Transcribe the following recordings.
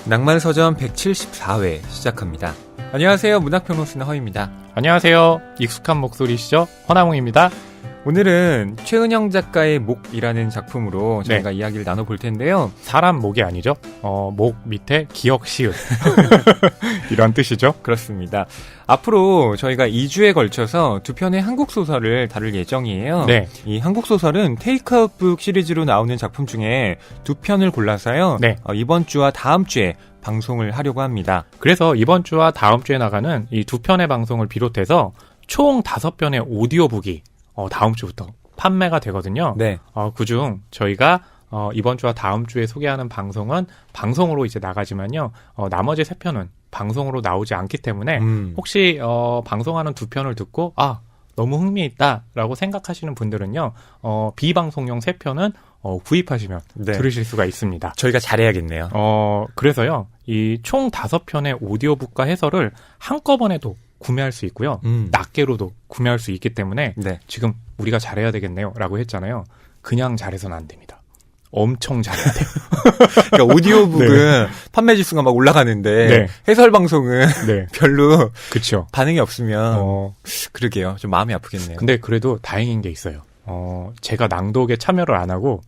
낭만서점 174회 시작합니다. 안녕하세요. 문학평론가 허입니다. 안녕하세요. 익숙한 목소리시죠? 허나몽입니다. 오늘은 최은영 작가의 목이라는 작품으로 저희가 이야기를 나눠볼 텐데요. 사람 목이 아니죠? 목 밑에 기억 시읒 이런 뜻이죠? 그렇습니다. 앞으로 저희가 2주에 걸쳐서 두 편의 한국 소설을 다룰 예정이에요. 네. 이 한국 소설은 테이크아웃북 시리즈로 나오는 작품 중에 두 편을 골라서요. 네. 이번 주와 다음 주에 방송을 하려고 합니다. 그래서 이번 주와 다음 주에 나가는 이 두 편의 방송을 비롯해서 총 5편의 오디오북이 다음 주부터 판매가 되거든요. 네. 그중 저희가 이번 주와 다음 주에 소개하는 방송은 방송으로 이제 나가지만요. 나머지 3편은 방송으로 나오지 않기 때문에 혹시 방송하는 2편을 듣고 너무 흥미있다라고 생각하시는 분들은요. 비방송용 3편은 구입하시면 들으실 수가 있습니다. 저희가 잘해야겠네요. 그래서요. 이 총 5편의 오디오북과 해설을 한꺼번에도 구매할 수 있고요. 낱개로도 구매할 수 있기 때문에 지금 우리가 잘해야 되겠네요 라고 했잖아요. 그냥 잘해서는 안 됩니다. 엄청 잘해야 돼요. 그러니까 오디오북은 판매 지수가 막 올라가는데 해설 방송은 별로 그쵸. 반응이 없으면 그러게요. 좀 마음이 아프겠네요. 근데 그래도 다행인 게 있어요. 제가 낭독에 참여를 안 하고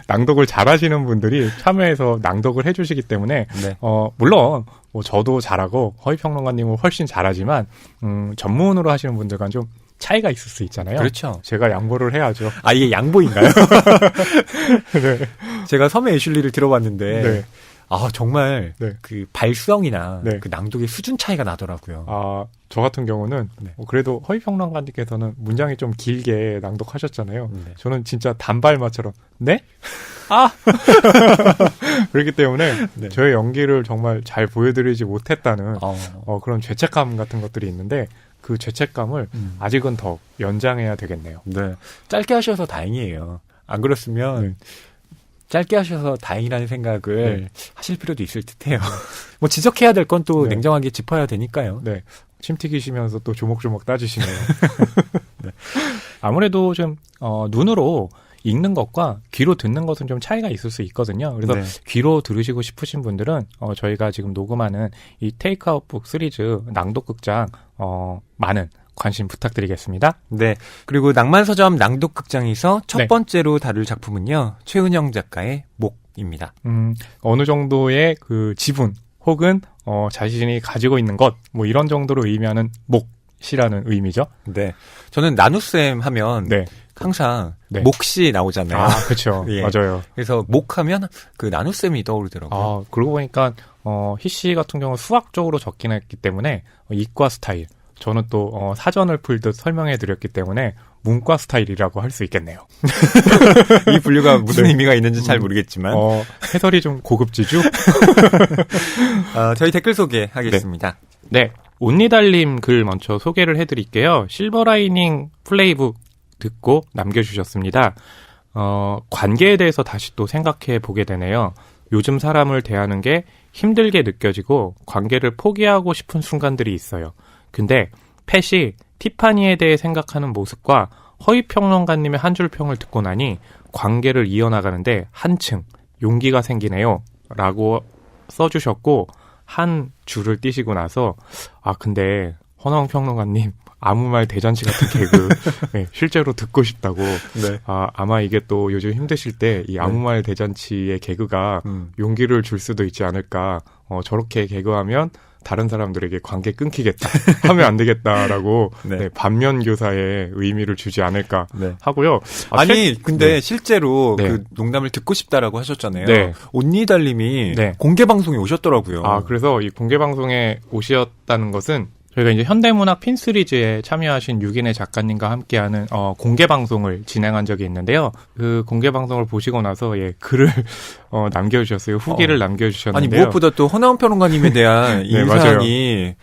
낭독을 잘하시는 분들이 참여해서 낭독을 해주시기 때문에 물론 저도 잘하고 허위평론가님은 훨씬 잘하지만 전문으로 하시는 분들과는 좀 차이가 있을 수 있잖아요. 그렇죠. 제가 양보를 해야죠. 이게 양보인가요? 네. 제가 섬의 애슐리를 들어봤는데 정말 그 발성이나 그 낭독의 수준 차이가 나더라고요. 저 같은 경우는 그래도 허위평론가님께서는 문장이 좀 길게 낭독하셨잖아요. 저는 진짜 단발마처럼 그렇기 때문에 저의 연기를 정말 잘 보여드리지 못했다는 그런 죄책감 같은 것들이 있는데 그 죄책감을 아직은 더 연장해야 되겠네요. 네. 짧게 하셔서 다행이에요. 안 그렇으면 짧게 하셔서 다행이라는 생각을 하실 필요도 있을 듯해요. 뭐 지적해야 될 건 또 냉정하게 짚어야 되니까요. 네. 침 튀기시면서 또 조목조목 따지시네요. 아무래도 좀 눈으로 읽는 것과 귀로 듣는 것은 좀 차이가 있을 수 있거든요. 그래서 귀로 들으시고 싶으신 분들은 저희가 지금 녹음하는 이 테이크아웃북 시리즈 낭독극장 많은 관심 부탁드리겠습니다. 네. 그리고 낭만서점 낭독극장에서 첫 번째로 다룰 작품은요. 최은영 작가의 목입니다. 어느 정도의 그 지분 혹은 자신이 가지고 있는 것 뭐 이런 정도로 의미하는 몫이라는 의미죠. 네. 저는 나누쌤 하면 항상 몫이 나오잖아요. 그렇죠. 맞아요. 그래서 목하면 그 나누쌤이 떠오르더라고요. 그러고 보니까 희씨 같은 경우는 수학적으로 적긴 했기 때문에 이과 스타일. 저는 또 사전을 풀듯 설명해드렸기 때문에 문과 스타일이라고 할 수 있겠네요. 이 분류가 무슨 의미가 있는지 잘 모르겠지만 해설이 좀 고급지죠? 저희 댓글 소개하겠습니다. 네. 온니달님 글 먼저 소개를 해드릴게요. 실버라이닝 플레이북 듣고 남겨주셨습니다. 관계에 대해서 다시 또 생각해 보게 되네요. 요즘 사람을 대하는 게 힘들게 느껴지고 관계를 포기하고 싶은 순간들이 있어요. 근데 팻이 티파니에 대해 생각하는 모습과 허위평론가님의 한 줄 평을 듣고 나니 관계를 이어나가는데 한층 용기가 생기네요. 라고 써주셨고 한 줄을 띄시고 나서 근데 허나웅 평론가님 아무 말 대잔치 같은 개그 실제로 듣고 싶다고 아마 이게 또 요즘 힘드실 때 이 아무 말 대잔치의 개그가 용기를 줄 수도 있지 않을까. 저렇게 개그하면 다른 사람들에게 관계 끊기겠다 하면 안 되겠다라고 반면교사의 의미를 주지 않을까 하고요. 근데 실제로 그 농담을 듣고 싶다라고 하셨잖아요. 온니달님이 공개 방송에 오셨더라고요. 그래서 이 공개 방송에 오셨다는 것은 저희가 이제 현대문학 핀 시리즈에 참여하신 6인의 작가님과 함께하는 공개 방송을 진행한 적이 있는데요. 그 공개 방송을 보시고 나서 글을 남겨주셨어요. 후기를 남겨주셨는데요. 무엇보다 또 허나운 평론가님에 대한 인상이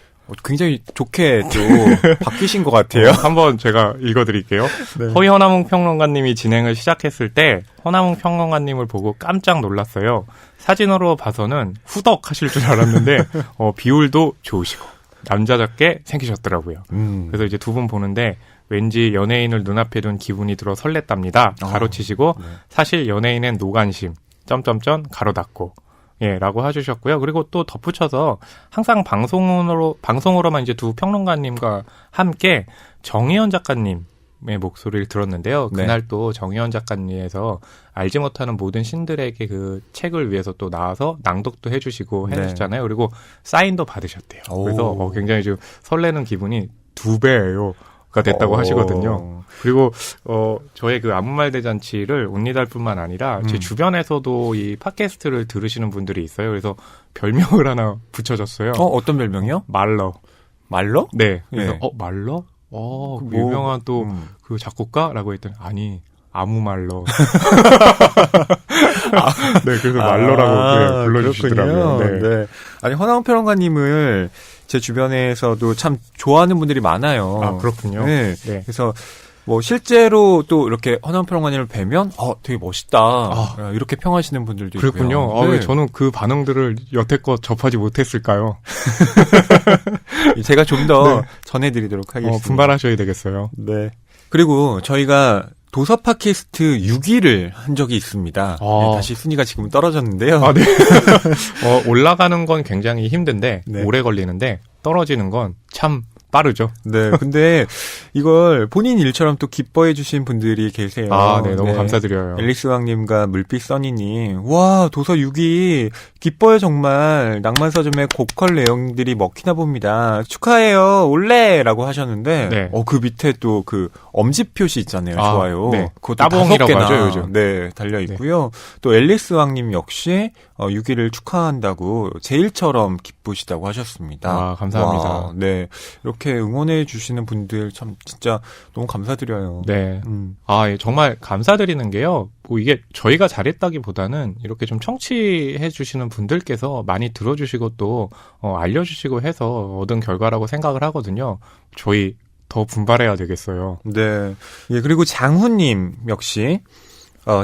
굉장히 좋게 또 바뀌신 것 같아요. 한번 제가 읽어드릴게요. 허나웅 평론가님이 진행을 시작했을 때 허나웅 평론가님을 보고 깜짝 놀랐어요. 사진으로 봐서는 후덕 하실 줄 알았는데 비율도 좋으시고 남자답게 생기셨더라고요. 그래서 이제 두 분 보는데 왠지 연예인을 눈앞에 둔 기분이 들어 설렜답니다. 가로치시고 사실 연예인은 노관심, 가로 닫고 예, 라고 해주셨고요. 그리고 또 덧붙여서 항상 방송으로만 이제 두 평론가님과 함께 정의연 작가님의 목소리를 들었는데요. 네. 그날 또 정의연 작가님에서 알지 못하는 모든 신들에게 그 책을 위해서 또 나와서 낭독도 해주시고 네. 해주셨잖아요. 그리고 사인도 받으셨대요. 오. 그래서 굉장히 좀 설레는 기분이 2배예요. 가 됐다고 하시거든요. 그리고 저의 그 아무 말 대잔치를 온리달뿐만 아니라 제 주변에서도 이 팟캐스트를 들으시는 분들이 있어요. 그래서 별명을 하나 붙여줬어요. 어떤 별명이요? 말러. 말러? 네. 그래서 예. 말러? 뭐, 유명한 또 그 작곡가라고 했더니 아니 아무 말러. 네, 그래서 말러라고 불러주시더라고요. 네. 아니 허나운 평론가님을 제 주변에서도 참 좋아하는 분들이 많아요. 아, 그렇군요. 네. 네. 그래서 뭐 실제로 또 이렇게 허나운 평론가님을 뵈면 되게 멋있다. 이렇게 평하시는 분들도 그렇군요. 있고요. 네. 왜 저는 그 반응들을 여태껏 접하지 못했을까요? 제가 좀 더 네. 전해드리도록 하겠습니다. 분발하셔야 되겠어요. 네. 그리고 저희가 도서 팟캐스트 6위를 한 적이 있습니다. 네, 다시 순위가 지금 떨어졌는데요. 아, 네. 올라가는 건 굉장히 힘든데, 네. 오래 걸리는데, 떨어지는 건 참 빠르죠. 네. 근데 이걸 본인 일처럼 또 기뻐해 주신 분들이 계세요. 아, 네. 너무 감사드려요. 앨리스 왕님과 물빛 써니님. 와, 도서 6위. 기뻐요, 정말. 낭만서점의 고퀄 내용들이 먹히나 봅니다. 축하해요. 올레! 라고 하셨는데, 네. 그 밑에 또 그 엄지 표시 있잖아요. 좋아요. 네. 그것도 따봉이라고 5개나 하죠, 요즘. 네, 달려 있고요. 또 앨리스 왕님 역시 6위를 축하한다고 제일처럼 기쁘시다고 하셨습니다. 아, 감사합니다. 와, 네. 이렇게 응원해 주시는 분들 참 진짜 너무 감사드려요. 네. 예, 정말 감사드리는 게요. 뭐 이게 저희가 잘했다기보다는 이렇게 좀 청취해 주시는 분들께서 많이 들어주시고 또 알려주시고 해서 얻은 결과라고 생각을 하거든요. 저희 더 분발해야 되겠어요. 네. 예, 그리고 장훈님 역시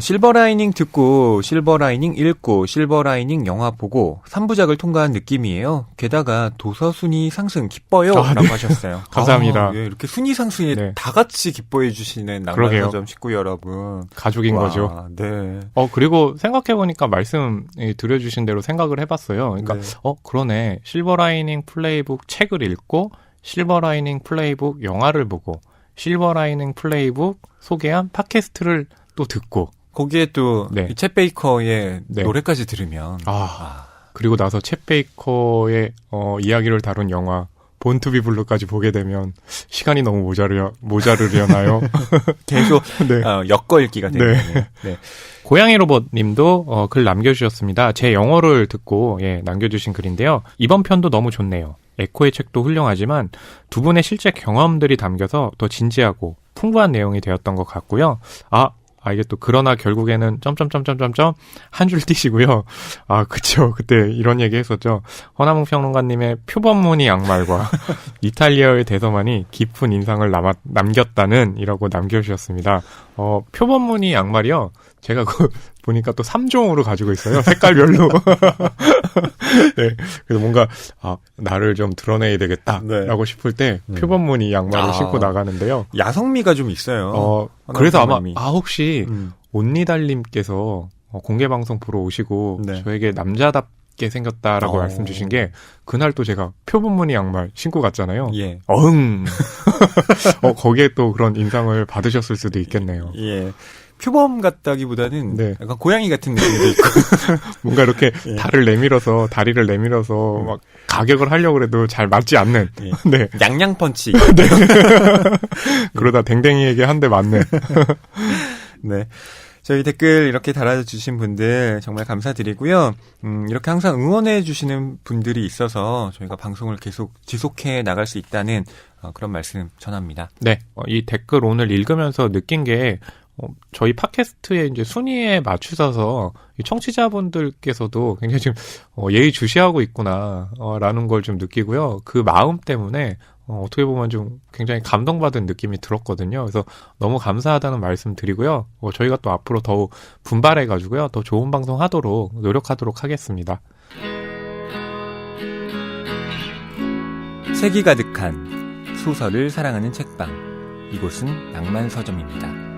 실버라이닝 듣고 실버라이닝 읽고 실버라이닝 영화 보고 3부작을 통과한 느낌이에요. 게다가 도서 순위 상승 기뻐요. 아, 라고 네. 하셨어요. 감사합니다. 예, 이렇게 순위 상승에 네. 다 같이 기뻐해 주시는 낭만서점 식구 여러분. 가족인 와, 거죠. 네. 그리고 생각해보니까 말씀 드려주신 대로 생각을 해봤어요. 그러니까, 네. 그러네. 실버라이닝 플레이북 책을 읽고, 실버라이닝 플레이북 영화를 보고, 실버라이닝 플레이북 소개한 팟캐스트를 또 듣고. 거기에 또 네. 챗 베이커의 네. 노래까지 들으면 그리고 나서 챗 베이커의 이야기를 다룬 영화 본투비 블루까지 보게 되면 시간이 너무 모자르려나요? 계속 네. 엮어읽기가 되네요. 네. 네. 고양이 로봇님도 글 남겨주셨습니다. 제 영어를 듣고 남겨주신 글인데요. 이번 편도 너무 좋네요. 에코의 책도 훌륭하지만 두 분의 실제 경험들이 담겨서 더 진지하고 풍부한 내용이 되었던 것 같고요. 이게 또 그러나 결국에는 한 줄 띄시고요. 그쵸. 그때 이런 얘기 했었죠. 허나몽 평론가님의 표범무늬 양말과 이탈리아의 대서만이 깊은 인상을 남겼다는 이라고 남겨주셨습니다. 표범무늬 양말이요. 제가 보니까 또 3종으로 가지고 있어요. 색깔별로. 네. 그래서 뭔가, 나를 좀 드러내야 되겠다라고 싶을 때 표범무늬 양말을 신고 나가는데요. 야성미가 좀 있어요. 그래서 아마, 평론가님이. 혹시, 온니달님께서 공개방송 보러 오시고, 네. 저에게 남자답게 생겼다라고 말씀 주신 게, 그날 또 제가 표범무늬 양말 신고 갔잖아요. 예. 거기에 또 그런 인상을 받으셨을 수도 있겠네요. 예. 표범 같다기보다는 네. 약간 고양이 같은 느낌도 있고 뭔가 이렇게 예. 다리를 내밀어서 막 가격을 하려고 해도 잘 맞지 않는. 예. 네. 양양 펀치. 그러다 댕댕이에게 한 대 맞는. 네. 저희 댓글 이렇게 달아주신 분들 정말 감사드리고요. 이렇게 항상 응원해 주시는 분들이 있어서 저희가 방송을 계속 지속해 나갈 수 있다는 그런 말씀 전합니다. 네. 이 댓글 오늘 읽으면서 느낀 게 저희 팟캐스트의 이제 순위에 맞추셔서 이 청취자분들께서도 굉장히 지금 예의주시하고 있구나 라는 걸 좀 느끼고요. 그 마음 때문에 어떻게 보면 좀 굉장히 감동받은 느낌이 들었거든요. 그래서 너무 감사하다는 말씀 드리고요. 저희가 또 앞으로 더욱 분발해가지고요. 더 좋은 방송 하도록 노력하도록 하겠습니다. 색이 가득한 소설을 사랑하는 책방. 이곳은 낭만서점입니다.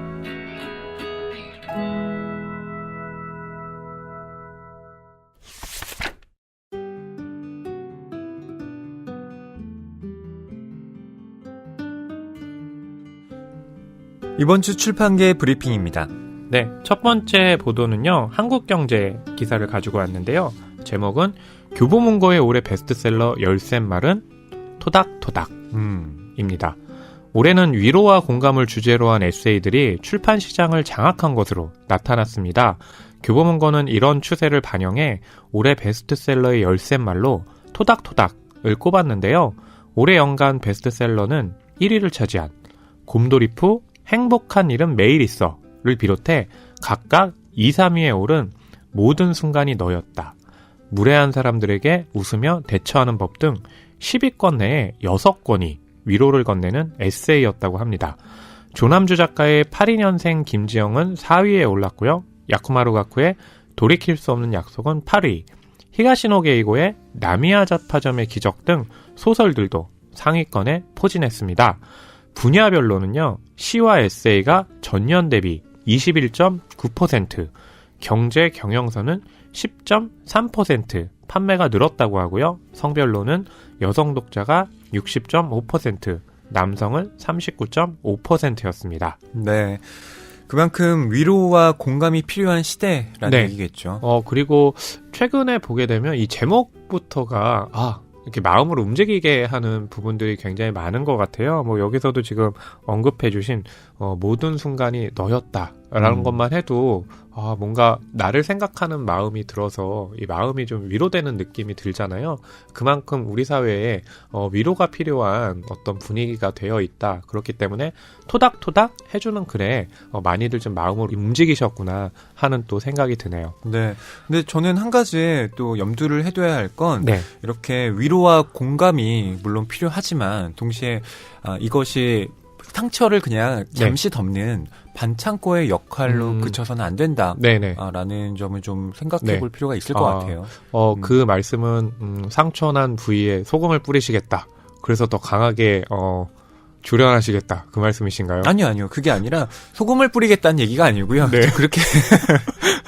이번 주 출판계 브리핑입니다. 네, 첫 번째 보도는요. 한국경제 기사를 가지고 왔는데요. 제목은 교보문고의 올해 베스트셀러 열쇠말은 토닥토닥입니다. 올해는 위로와 공감을 주제로 한 에세이들이 출판 시장을 장악한 것으로 나타났습니다. 교보문고는 이런 추세를 반영해 올해 베스트셀러의 열쇠말로 토닥토닥을 꼽았는데요. 올해 연간 베스트셀러는 1위를 차지한 곰돌이푸 행복한 일은 매일 있어를 비롯해 각각 2, 3위에 오른 모든 순간이 너였다, 무례한 사람들에게 웃으며 대처하는 법 등 10위권 내에 6권이 위로를 건네는 에세이였다고 합니다. 조남주 작가의 82년생 김지영은 4위에 올랐고요. 야쿠마루 가쿠의 돌이킬 수 없는 약속은 8위, 히가시노 게이고의 나미야 자파점의 기적 등 소설들도 상위권에 포진했습니다. 분야별로는요. 시와 에세이가 전년 대비 21.9%, 경제 경영서는 10.3% 판매가 늘었다고 하고요. 성별로는 여성 독자가 60.5%, 남성은 39.5%였습니다. 네. 그만큼 위로와 공감이 필요한 시대라는 네. 얘기겠죠. 그리고 최근에 보게 되면 이 제목부터가 이렇게 마음을 움직이게 하는 부분들이 굉장히 많은 것 같아요. 뭐 여기서도 지금 언급해주신 모든 순간이 너였다라는 것만 해도 뭔가 나를 생각하는 마음이 들어서 이 마음이 좀 위로되는 느낌이 들잖아요. 그만큼 우리 사회에 위로가 필요한 어떤 분위기가 되어 있다. 그렇기 때문에 토닥토닥 해주는 글에 많이들 좀 마음을 움직이셨구나 하는 또 생각이 드네요. 네. 근데 저는 한 가지 또 염두를 해둬야 할 건 네. 이렇게 위로와 공감이 물론 필요하지만 동시에 이것이 상처를 그냥 잠시 덮는 반창고의 역할로 그쳐서는 안 된다. 네네. 라는 점을 좀 생각해 볼 필요가 있을 것 같아요. 그 말씀은 상처난 부위에 소금을 뿌리시겠다. 그래서 더 강하게 조련하시겠다. 그 말씀이신가요? 아니요. 그게 아니라 소금을 뿌리겠다는 얘기가 아니고요. 네. 그렇게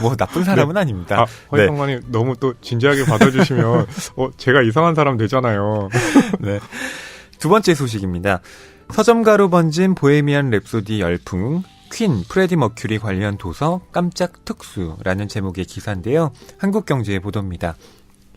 뭐 나쁜 사람은 아닙니다. 허이평관님 너무 또 진지하게 받아주시면 제가 이상한 사람 되잖아요. 네. 두 번째 소식입니다. 서점가로 번진 보헤미안 랩소디 열풍, 퀸, 프레디 머큐리 관련 도서 깜짝 특수라는 제목의 기사인데요. 한국경제의 보도입니다.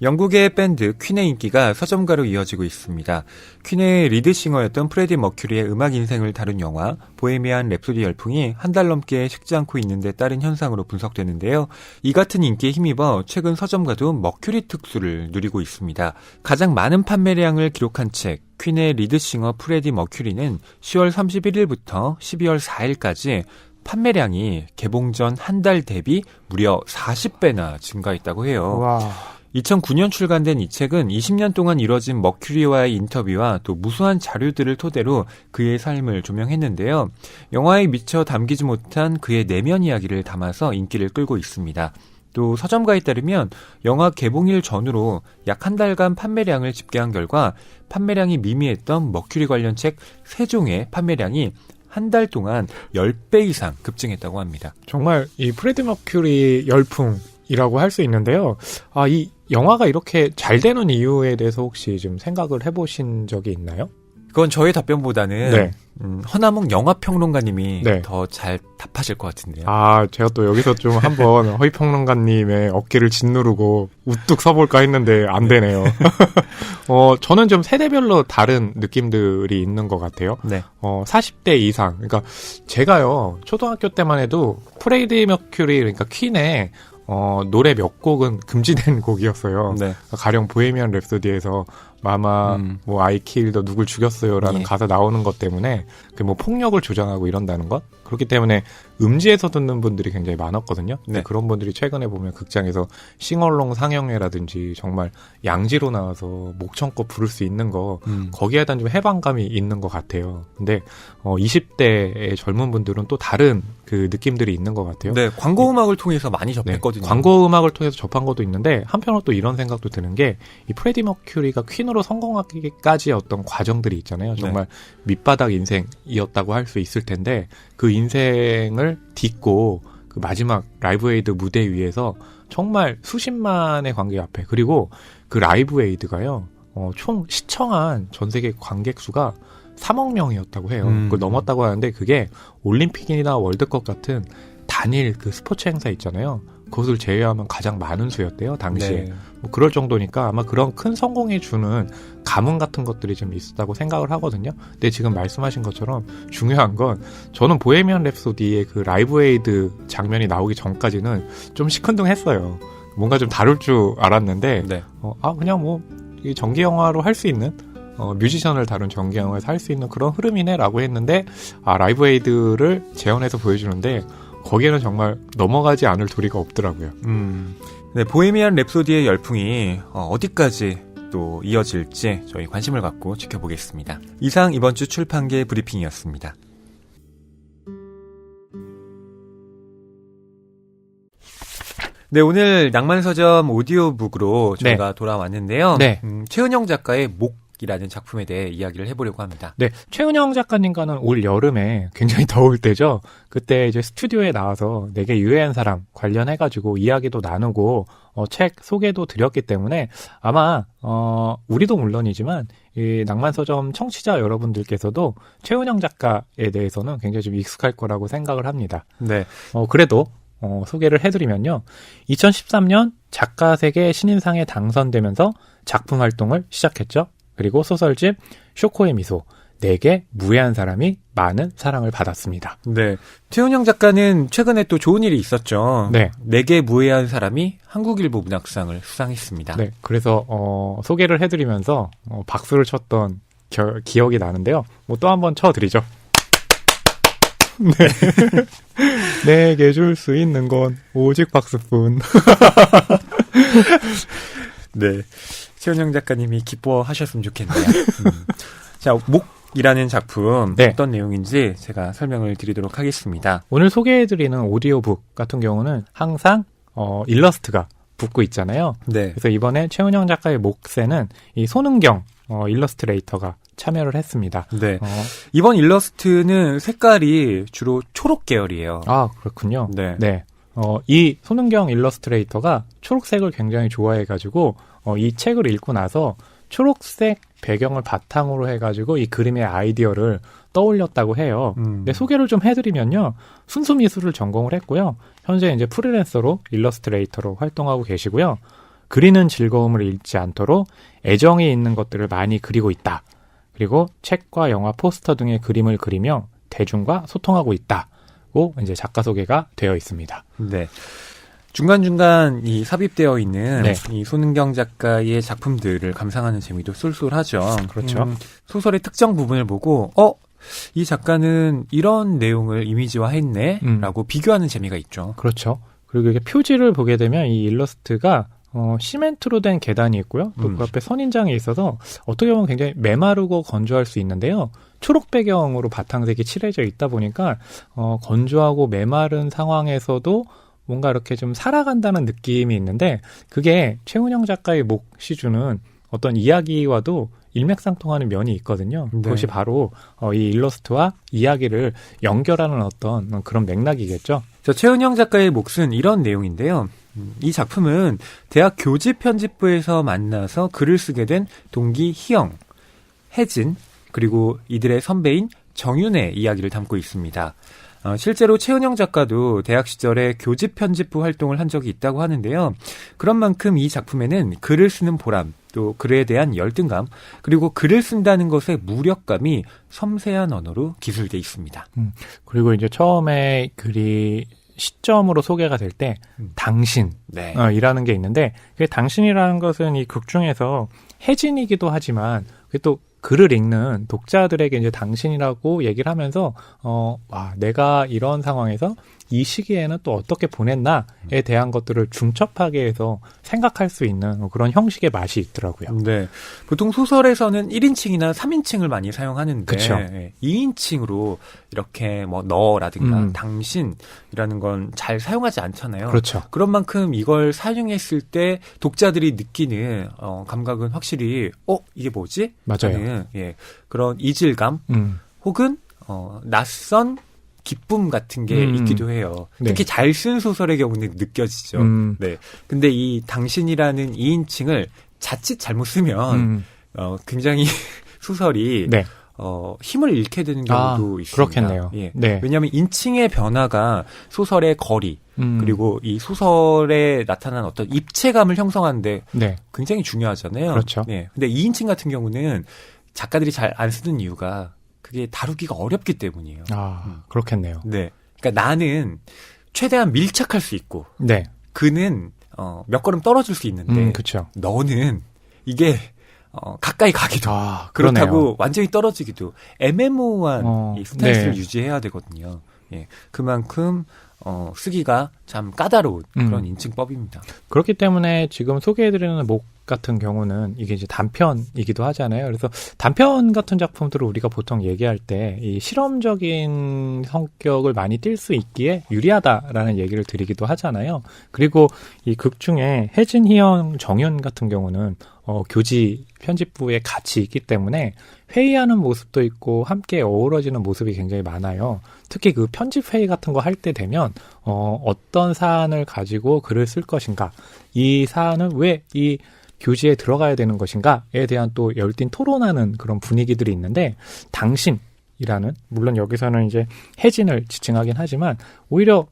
영국의 밴드 퀸의 인기가 서점가로 이어지고 있습니다. 퀸의 리드싱어였던 프레디 머큐리의 음악 인생을 다룬 영화 보헤미안 랩소디 열풍이 한 달 넘게 식지 않고 있는 데 따른 현상으로 분석되는데요. 이 같은 인기에 힘입어 최근 서점가도 머큐리 특수를 누리고 있습니다. 가장 많은 판매량을 기록한 책 퀸의 리드싱어 프레디 머큐리는 10월 31일부터 12월 4일까지 판매량이 개봉 전 한 달 대비 무려 40배나 증가했다고 해요. 와. 2009년 출간된 이 책은 20년 동안 이뤄진 머큐리와의 인터뷰와 또 무수한 자료들을 토대로 그의 삶을 조명했는데요. 영화에 미처 담기지 못한 그의 내면 이야기를 담아서 인기를 끌고 있습니다. 또 서점가에 따르면 영화 개봉일 전후로 약 한 달간 판매량을 집계한 결과 판매량이 미미했던 머큐리 관련 책 3종의 판매량이 한 달 동안 10배 이상 급증했다고 합니다. 정말 이 프레디 머큐리 열풍이라고 할 수 있는데요. 이 영화가 이렇게 잘 되는 이유에 대해서 혹시 좀 생각을 해보신 적이 있나요? 그건 저의 답변보다는 네. 허남몽 영화평론가님이 네. 더 잘 답하실 것 같은데요. 제가 또 여기서 좀 한번 허이평론가님의 어깨를 짓누르고 우뚝 서볼까 했는데 안 되네요. 저는 좀 세대별로 다른 느낌들이 있는 것 같아요. 네. 40대 이상. 그러니까 제가요, 초등학교 때만 해도 프레디 머큐리, 그러니까 퀸의 노래 몇 곡은 금지된 곡이었어요. 네. 가령 보헤미안 랩소디에서 마마 뭐 I killed 누굴 죽였어요라는 예. 가사 나오는 것 때문에 그 뭐 폭력을 조장하고 이런다는 것, 그렇기 때문에 음지에서 듣는 분들이 굉장히 많았거든요. 근데 네. 그런 분들이 최근에 보면 극장에서 싱얼롱 상영회라든지 정말 양지로 나와서 목청껏 부를 수 있는 거 거기에 대한 좀 해방감이 있는 것 같아요. 근데 20대의 젊은 분들은 또 다른 그 느낌들이 있는 것 같아요. 네, 광고 음악을 통해서 많이 접했거든요. 광고 음악을 통해서 접한 것도 있는데 한편으로 또 이런 생각도 드는 게 이 프레디 머큐리가 퀸으로 성공하기까지의 어떤 과정들이 있잖아요. 정말 밑바닥 인생이었다고 할 수 있을 텐데 그 인생을 딛고 그 마지막 라이브 에이드 무대 위에서 정말 수십만의 관객 앞에, 그리고 그 라이브 에이드가요 총 시청한 전 세계 관객 수가 3억 명이었다고 해요. 그걸 넘었다고 하는데 그게 올림픽이나 월드컵 같은 단일 그 스포츠 행사 있잖아요. 그것을 제외하면 가장 많은 수였대요, 당시에. 네. 뭐 그럴 정도니까 아마 그런 큰 성공에 주는 가문 같은 것들이 좀 있었다고 생각을 하거든요. 근데 지금 말씀하신 것처럼 중요한 건 저는 보헤미안 랩소디의 그 라이브 에이드 장면이 나오기 전까지는 좀 시큰둥했어요. 뭔가 좀 다룰 줄 알았는데 네. 그냥 뭐 전기 영화로 할 수 있는 뮤지션을 다룬 전기 영화에서 할 수 있는 그런 흐름이네라고 했는데 라이브 에이드를 재현해서 보여주는데 거기에는 정말 넘어가지 않을 도리가 없더라고요. 네, 보헤미안 랩소디의 열풍이 어디까지 또 이어질지 저희 관심을 갖고 지켜보겠습니다. 이상 이번 주 출판계 브리핑이었습니다. 네, 오늘 낭만서점 오디오북으로 저희가 돌아왔는데요. 네. 최은영 작가의 목이라는 작품에 대해 이야기를 해보려고 합니다. 네, 최은영 작가님과는 올 여름에 굉장히 더울 때죠. 그때 이제 스튜디오에 나와서 내게 유해한 사람 관련해가지고 이야기도 나누고 책 소개도 드렸기 때문에 아마 우리도 물론이지만 이 낭만서점 청취자 여러분들께서도 최은영 작가에 대해서는 굉장히 좀 익숙할 거라고 생각을 합니다. 네. 그래도 소개를 해드리면요. 2013년 작가세계 신인상에 당선되면서 작품 활동을 시작했죠. 그리고 소설집 쇼코의 미소, 내게 무해한 사람이 많은 사랑을 받았습니다. 네. 최은영 작가는 최근에 또 좋은 일이 있었죠. 네. 내게 무해한 사람이 한국일보 문학상을 수상했습니다. 네. 그래서 소개를 해드리면서 박수를 쳤던 기억이 나는데요. 뭐 또 한번 쳐드리죠. 네. 내게 줄 수 있는 건 오직 박수뿐. 네. 최은영 작가님이 기뻐하셨으면 좋겠네요. 자, 목이라는 작품 네. 어떤 내용인지 제가 설명을 드리도록 하겠습니다. 오늘 소개해드리는 오디오북 같은 경우는 항상 일러스트가 붙고 있잖아요. 네. 그래서 이번에 최은영 작가의 목세는 이 손은경 일러스트레이터가 참여를 했습니다. 네. 이번 일러스트는 색깔이 주로 초록 계열이에요. 아, 그렇군요. 네. 네. 이 손은경 일러스트레이터가 초록색을 굉장히 좋아해가지고 이 책을 읽고 나서 초록색 배경을 바탕으로 해가지고 이 그림의 아이디어를 떠올렸다고 해요. 네, 소개를 좀 해드리면요. 순수 미술을 전공을 했고요. 현재 이제 프리랜서로 일러스트레이터로 활동하고 계시고요. 그리는 즐거움을 잃지 않도록 애정이 있는 것들을 많이 그리고 있다. 그리고 책과 영화 포스터 등의 그림을 그리며 대중과 소통하고 있다고 이제 작가 소개가 되어 있습니다. 네. 중간중간 이 삽입되어 있는 네. 이 손은경 작가의 작품들을 감상하는 재미도 쏠쏠하죠. 그렇죠. 소설의 특정 부분을 보고 이 작가는 이런 내용을 이미지화했네 라고 비교하는 재미가 있죠. 그렇죠. 그리고 이게 표지를 보게 되면 이 일러스트가 시멘트로 된 계단이 있고요. 또 그 앞에 선인장이 있어서 어떻게 보면 굉장히 메마르고 건조할 수 있는데요. 초록 배경으로 바탕색이 칠해져 있다 보니까 건조하고 메마른 상황에서도 뭔가 이렇게 좀 살아간다는 느낌이 있는데 그게 최은영 작가의 몫이 주는 어떤 이야기와도 일맥상통하는 면이 있거든요. 네. 그것이 바로 이 일러스트와 이야기를 연결하는 어떤 그런 맥락이겠죠. 최은영 작가의 몫은 이런 내용인데요. 이 작품은 대학 교집 편집부에서 만나서 글을 쓰게 된 동기 희영, 혜진, 그리고 이들의 선배인 정윤의 이야기를 담고 있습니다. 실제로 최은영 작가도 대학 시절에 교집 편집부 활동을 한 적이 있다고 하는데요. 그런 만큼 이 작품에는 글을 쓰는 보람, 또 글에 대한 열등감, 그리고 글을 쓴다는 것의 무력감이 섬세한 언어로 기술돼 있습니다. 그리고 이제 처음에 글이 시점으로 소개가 될 때 당신 네. 이라는 게 있는데 그 당신이라는 것은 이 극 중에서 혜진이기도 하지만 그게 또 글을 읽는 독자들에게 이제 당신이라고 얘기를 하면서 내가 이런 상황에서 이 시기에는 또 어떻게 보냈나에 대한 것들을 중첩하게 해서 생각할 수 있는 그런 형식의 맛이 있더라고요. 네. 보통 소설에서는 1인칭이나 3인칭을 많이 사용하는데 그쵸. 2인칭으로 이렇게 뭐 너라든가 당신이라는 건 잘 사용하지 않잖아요. 그렇죠. 그런 만큼 이걸 사용했을 때 독자들이 느끼는 감각은 확실히 이게 뭐지? 맞아요. 하는, 그런 이질감 혹은 낯선 기쁨 같은 게 있기도 해요. 네. 특히 잘 쓴 소설의 경우는 느껴지죠. 네. 근데 이 당신이라는 2인칭을 자칫 잘못 쓰면 굉장히 소설이 네. 힘을 잃게 되는 경우도 있습니다. 그렇겠네요. 예. 네. 왜냐하면 인칭의 변화가 소설의 거리 그리고 이 소설에 나타난 어떤 입체감을 형성하는데 네. 굉장히 중요하잖아요. 그렇죠. 예. 근데 2인칭 같은 경우는 작가들이 잘 안 쓰는 이유가 그게 다루기가 어렵기 때문이에요. 그렇겠네요. 네. 그러니까 나는 최대한 밀착할 수 있고 네. 그는 몇 걸음 떨어질 수 있는데 그렇죠. 너는 이게 가까이 가기도 그러네요. 그렇다고 완전히 떨어지기도 애매모호한 이 스탠스를 네. 유지해야 되거든요. 예, 그만큼 쓰기가 참 까다로운 그런 인칭법입니다. 그렇기 때문에 지금 소개해드리는 목 같은 경우는 이게 이제 단편이기도 하잖아요. 그래서 단편 같은 작품들을 우리가 보통 얘기할 때 이 실험적인 성격을 많이 띌 수 있기에 유리하다라는 얘기를 드리기도 하잖아요. 그리고 이 극 중에 혜진, 희영, 정윤 같은 경우는 교지 편집부에 같이 있기 때문에 회의하는 모습도 있고 함께 어우러지는 모습이 굉장히 많아요. 특히 그 편집 회의 같은 거 할 때 되면 어떤 사안을 가지고 글을 쓸 것인가, 이 사안은 왜 이 교지에 들어가야 되는 것인가에 대한 또 열띤 토론하는 그런 분위기들이 있는데, 당신이라는, 물론 여기서는 이제 혜진을 지칭하긴 하지만 오히려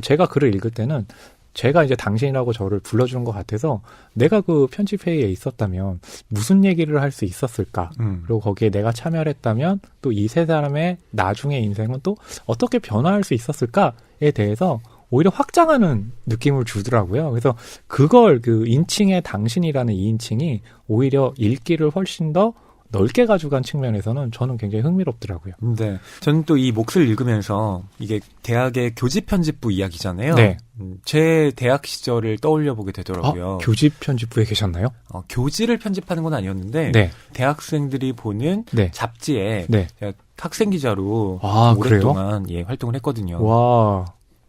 제가 글을 읽을 때는 제가 이제 당신이라고 저를 불러주는 것 같아서 내가 그 편집회의에 있었다면 무슨 얘기를 할 수 있었을까? 그리고 거기에 내가 참여를 했다면 또 이 세 사람의 나중의 인생은 또 어떻게 변화할 수 있었을까에 대해서 오히려 확장하는 느낌을 주더라고요. 그래서 그걸 그 인칭의 당신이라는 이 인칭이 오히려 읽기를 훨씬 더 넓게 가져간 측면에서는 저는 굉장히 흥미롭더라고요. 네. 저는 또 이 몫을 읽으면서 이게 대학의 교집 편집부 이야기잖아요. 네. 제 대학 시절을 떠올려 보게 되더라고요. 교집 편집부에 계셨나요? 교지를 편집하는 건 아니었는데 네. 대학생들이 보는 네. 잡지에 네. 제가 학생 기자로 그래요? 오랫동안 활동을 했거든요. 와,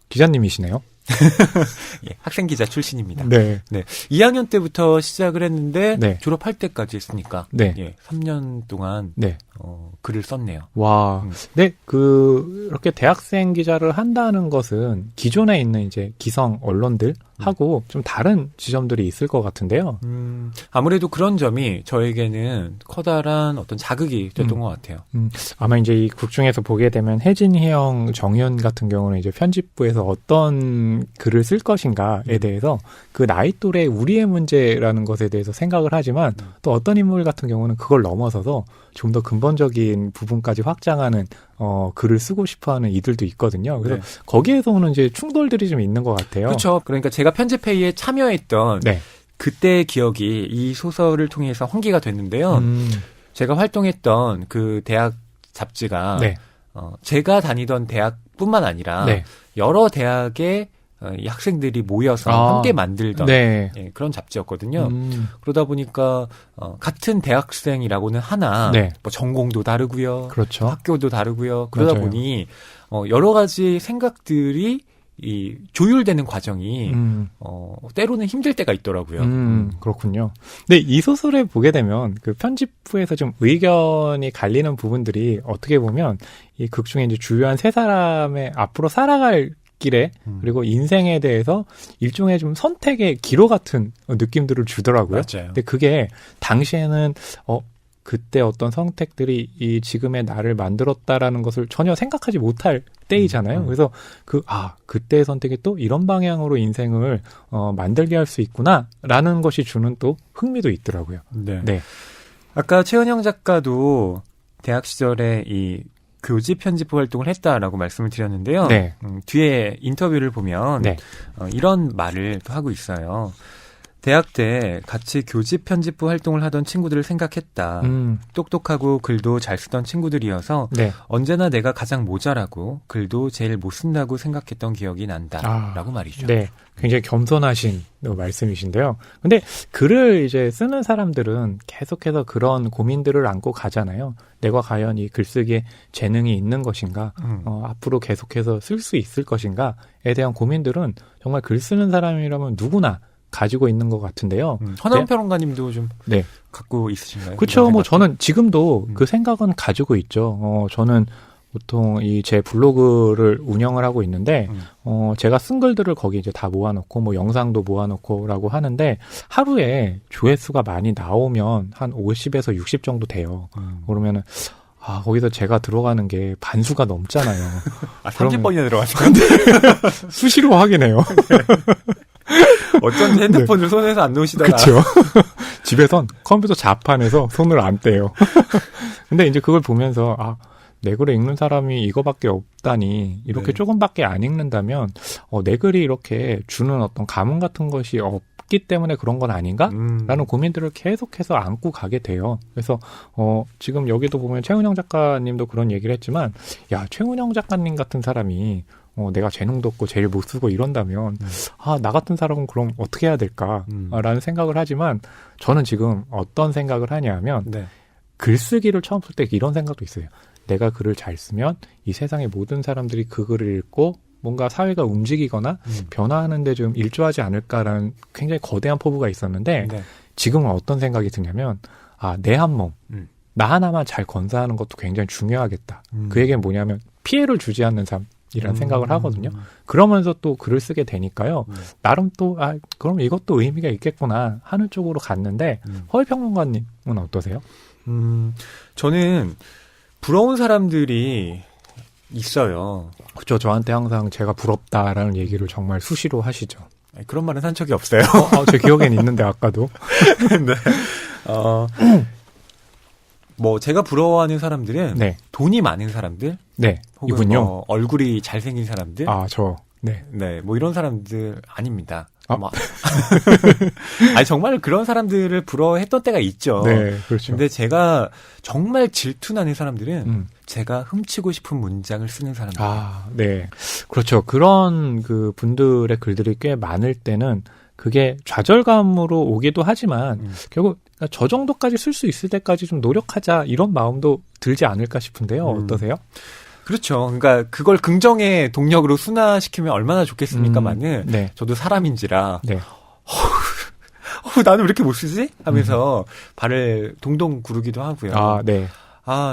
기자님이시네요. 예, 학생 기자 출신입니다. 네. 2학년 때부터 시작을 했는데 네. 졸업할 때까지 했으니까 네. 3년 동안 네. 글을 썼네요. 와, 네, 이렇게 대학생 기자를 한다는 것은 기존에 있는 이제 기성 언론들하고 좀 다른 지점들이 있을 것 같은데요. 아무래도 그런 점이 저에게는 커다란 어떤 자극이 됐던 것 같아요. 아마 이제 이 극 중에서 보게 되면 혜진, 희영, 정윤 같은 경우는 이제 편집부에서 어떤 글을 쓸 것인가에 대해서 그 나이 또래 우리의 문제라는 것에 대해서 생각을 하지만 또 어떤 인물 같은 경우는 그걸 넘어서서 좀 더 근본적인 부분까지 확장하는 글을 쓰고 싶어하는 이들도 있거든요. 그래서 거기에서 오는 이제 충돌들이 좀 있는 것 같아요. 그렇죠. 그러니까 제가 편집회의에 참여했던 네. 그때의 기억이 이 소설을 통해서 환기가 됐는데요. 제가 활동했던 그 대학 잡지가 네. 제가 다니던 대학뿐만 아니라 여러 대학의 이 학생들이 모여서 함께 만들던 그런 잡지였거든요. 그러다 보니까 같은 대학생이라고는 하나 뭐 전공도 다르고요. 그렇죠. 학교도 다르고요. 그러다 맞아요. 보니 여러 가지 생각들이 이 조율되는 과정이 때로는 힘들 때가 있더라고요. 그렇군요. 근데 이 소설을 보게 되면 그 편집부에서 좀 의견이 갈리는 부분들이 어떻게 보면 이 극 중에 이제 주요한 세 사람의 앞으로 살아갈 길에 그리고 인생에 대해서 일종의 좀 선택의 기로 같은 느낌들을 주더라고요. 맞아요. 근데 그게 당시에는 그때 어떤 선택들이 이 지금의 나를 만들었다라는 것을 전혀 생각하지 못할 때이잖아요. 그래서 그때의 선택이 또 이런 방향으로 인생을 만들게 할 수 있구나라는 것이 주는 또 흥미도 있더라고요. 네. 아까 최은영 작가도 대학 시절에 이 교지 편집부 활동을 했다라고 말씀을 드렸는데요. 뒤에 인터뷰를 보면 이런 말을 또 하고 있어요. 대학 때 같이 교지 편집부 활동을 하던 친구들을 생각했다. 똑똑하고 글도 잘 쓰던 친구들이어서 언제나 내가 가장 모자라고 글도 제일 못 쓴다고 생각했던 기억이 난다라고 말이죠. 네, 굉장히 겸손하신 말씀이신데요. 근데 글을 이제 쓰는 사람들은 계속해서 그런 고민들을 안고 가잖아요. 내가 과연 이 글쓰기에 재능이 있는 것인가, 앞으로 계속해서 쓸 수 있을 것인가에 대한 고민들은 정말 글 쓰는 사람이라면 누구나 가지고 있는 것 같은데요. 허나운 평론가님도 좀 갖고 있으신가요? 그렇죠. 뭐 저는 지금도 그 생각은 가지고 있죠. 저는 보통 제 블로그를 운영을 하고 있는데 제가 쓴 글들을 거기 이제 다 모아놓고 뭐 영상도 모아놓고라고 하는데 하루에 조회수가 많이 나오면 한 50에서 60 정도 돼요. 그러면은 거기서 제가 들어가는 게 반수가 넘잖아요. 30번이나 들어갔어요. 수시로 확인해요. 어쩐지 핸드폰을 손에서 안 놓으시다가. 그렇죠. 집에선 컴퓨터 자판에서 손을 안 떼요. 근데 이제 그걸 보면서 내 글을 읽는 사람이 이거밖에 없다니 이렇게 네. 조금밖에 안 읽는다면 내 글이 이렇게 주는 어떤 감흥 같은 것이 없기 때문에 그런 건 아닌가? 라는 고민들을 계속해서 안고 가게 돼요. 그래서 지금 여기도 보면 최은영 작가님도 그런 얘기를 했지만 야, 최은영 작가님 같은 사람이 내가 재능도 없고 제일 못 쓰고 이런다면 나 같은 사람은 그럼 어떻게 해야 될까? 라는 생각을 하지만 저는 지금 어떤 생각을 하냐면 네. 글쓰기를 처음 쓸 때 이런 생각도 있어요. 내가 글을 잘 쓰면 이 세상의 모든 사람들이 그 글을 읽고 뭔가 사회가 움직이거나 변화하는 데 좀 일조하지 않을까라는 굉장히 거대한 포부가 있었는데 네. 지금은 어떤 생각이 드냐면 내 한 몸, 나 하나만 잘 건사하는 것도 굉장히 중요하겠다. 그 얘기는 뭐냐면 피해를 주지 않는 삶이라는 생각을 하거든요. 그러면서 또 글을 쓰게 되니까요. 나름 또 그럼 이것도 의미가 있겠구나 하는 쪽으로 갔는데 허위평론가님은 어떠세요? 저는 부러운 사람들이 있어요. 그렇죠. 저한테 항상 제가 부럽다라는 얘기를 정말 수시로 하시죠. 그런 말은 한 적이 없어요. 제 기억엔 있는데 아까도. 네. 뭐 제가 부러워하는 사람들은 네. 돈이 많은 사람들, 네. 혹은 이분요. 뭐 얼굴이 잘생긴 사람들, 네. 네, 뭐 이런 사람들 아닙니다. 아니 정말 그런 사람들을 부러워했던 때가 있죠. 네, 그렇죠. 근데 제가 정말 질투나는 사람들은 제가 훔치고 싶은 문장을 쓰는 사람들. 네. 그렇죠. 그런 그 분들의 글들이 꽤 많을 때는 그게 좌절감으로 오기도 하지만 결국 저 정도까지 쓸 수 있을 때까지 좀 노력하자 이런 마음도 들지 않을까 싶은데요. 어떠세요? 그렇죠. 그러니까 그걸 긍정의 동력으로 순화시키면 얼마나 좋겠습니까만은 네. 저도 사람인지라 네. 나는 왜 이렇게 못 쓰지? 하면서 발을 동동 구르기도 하고요. 네.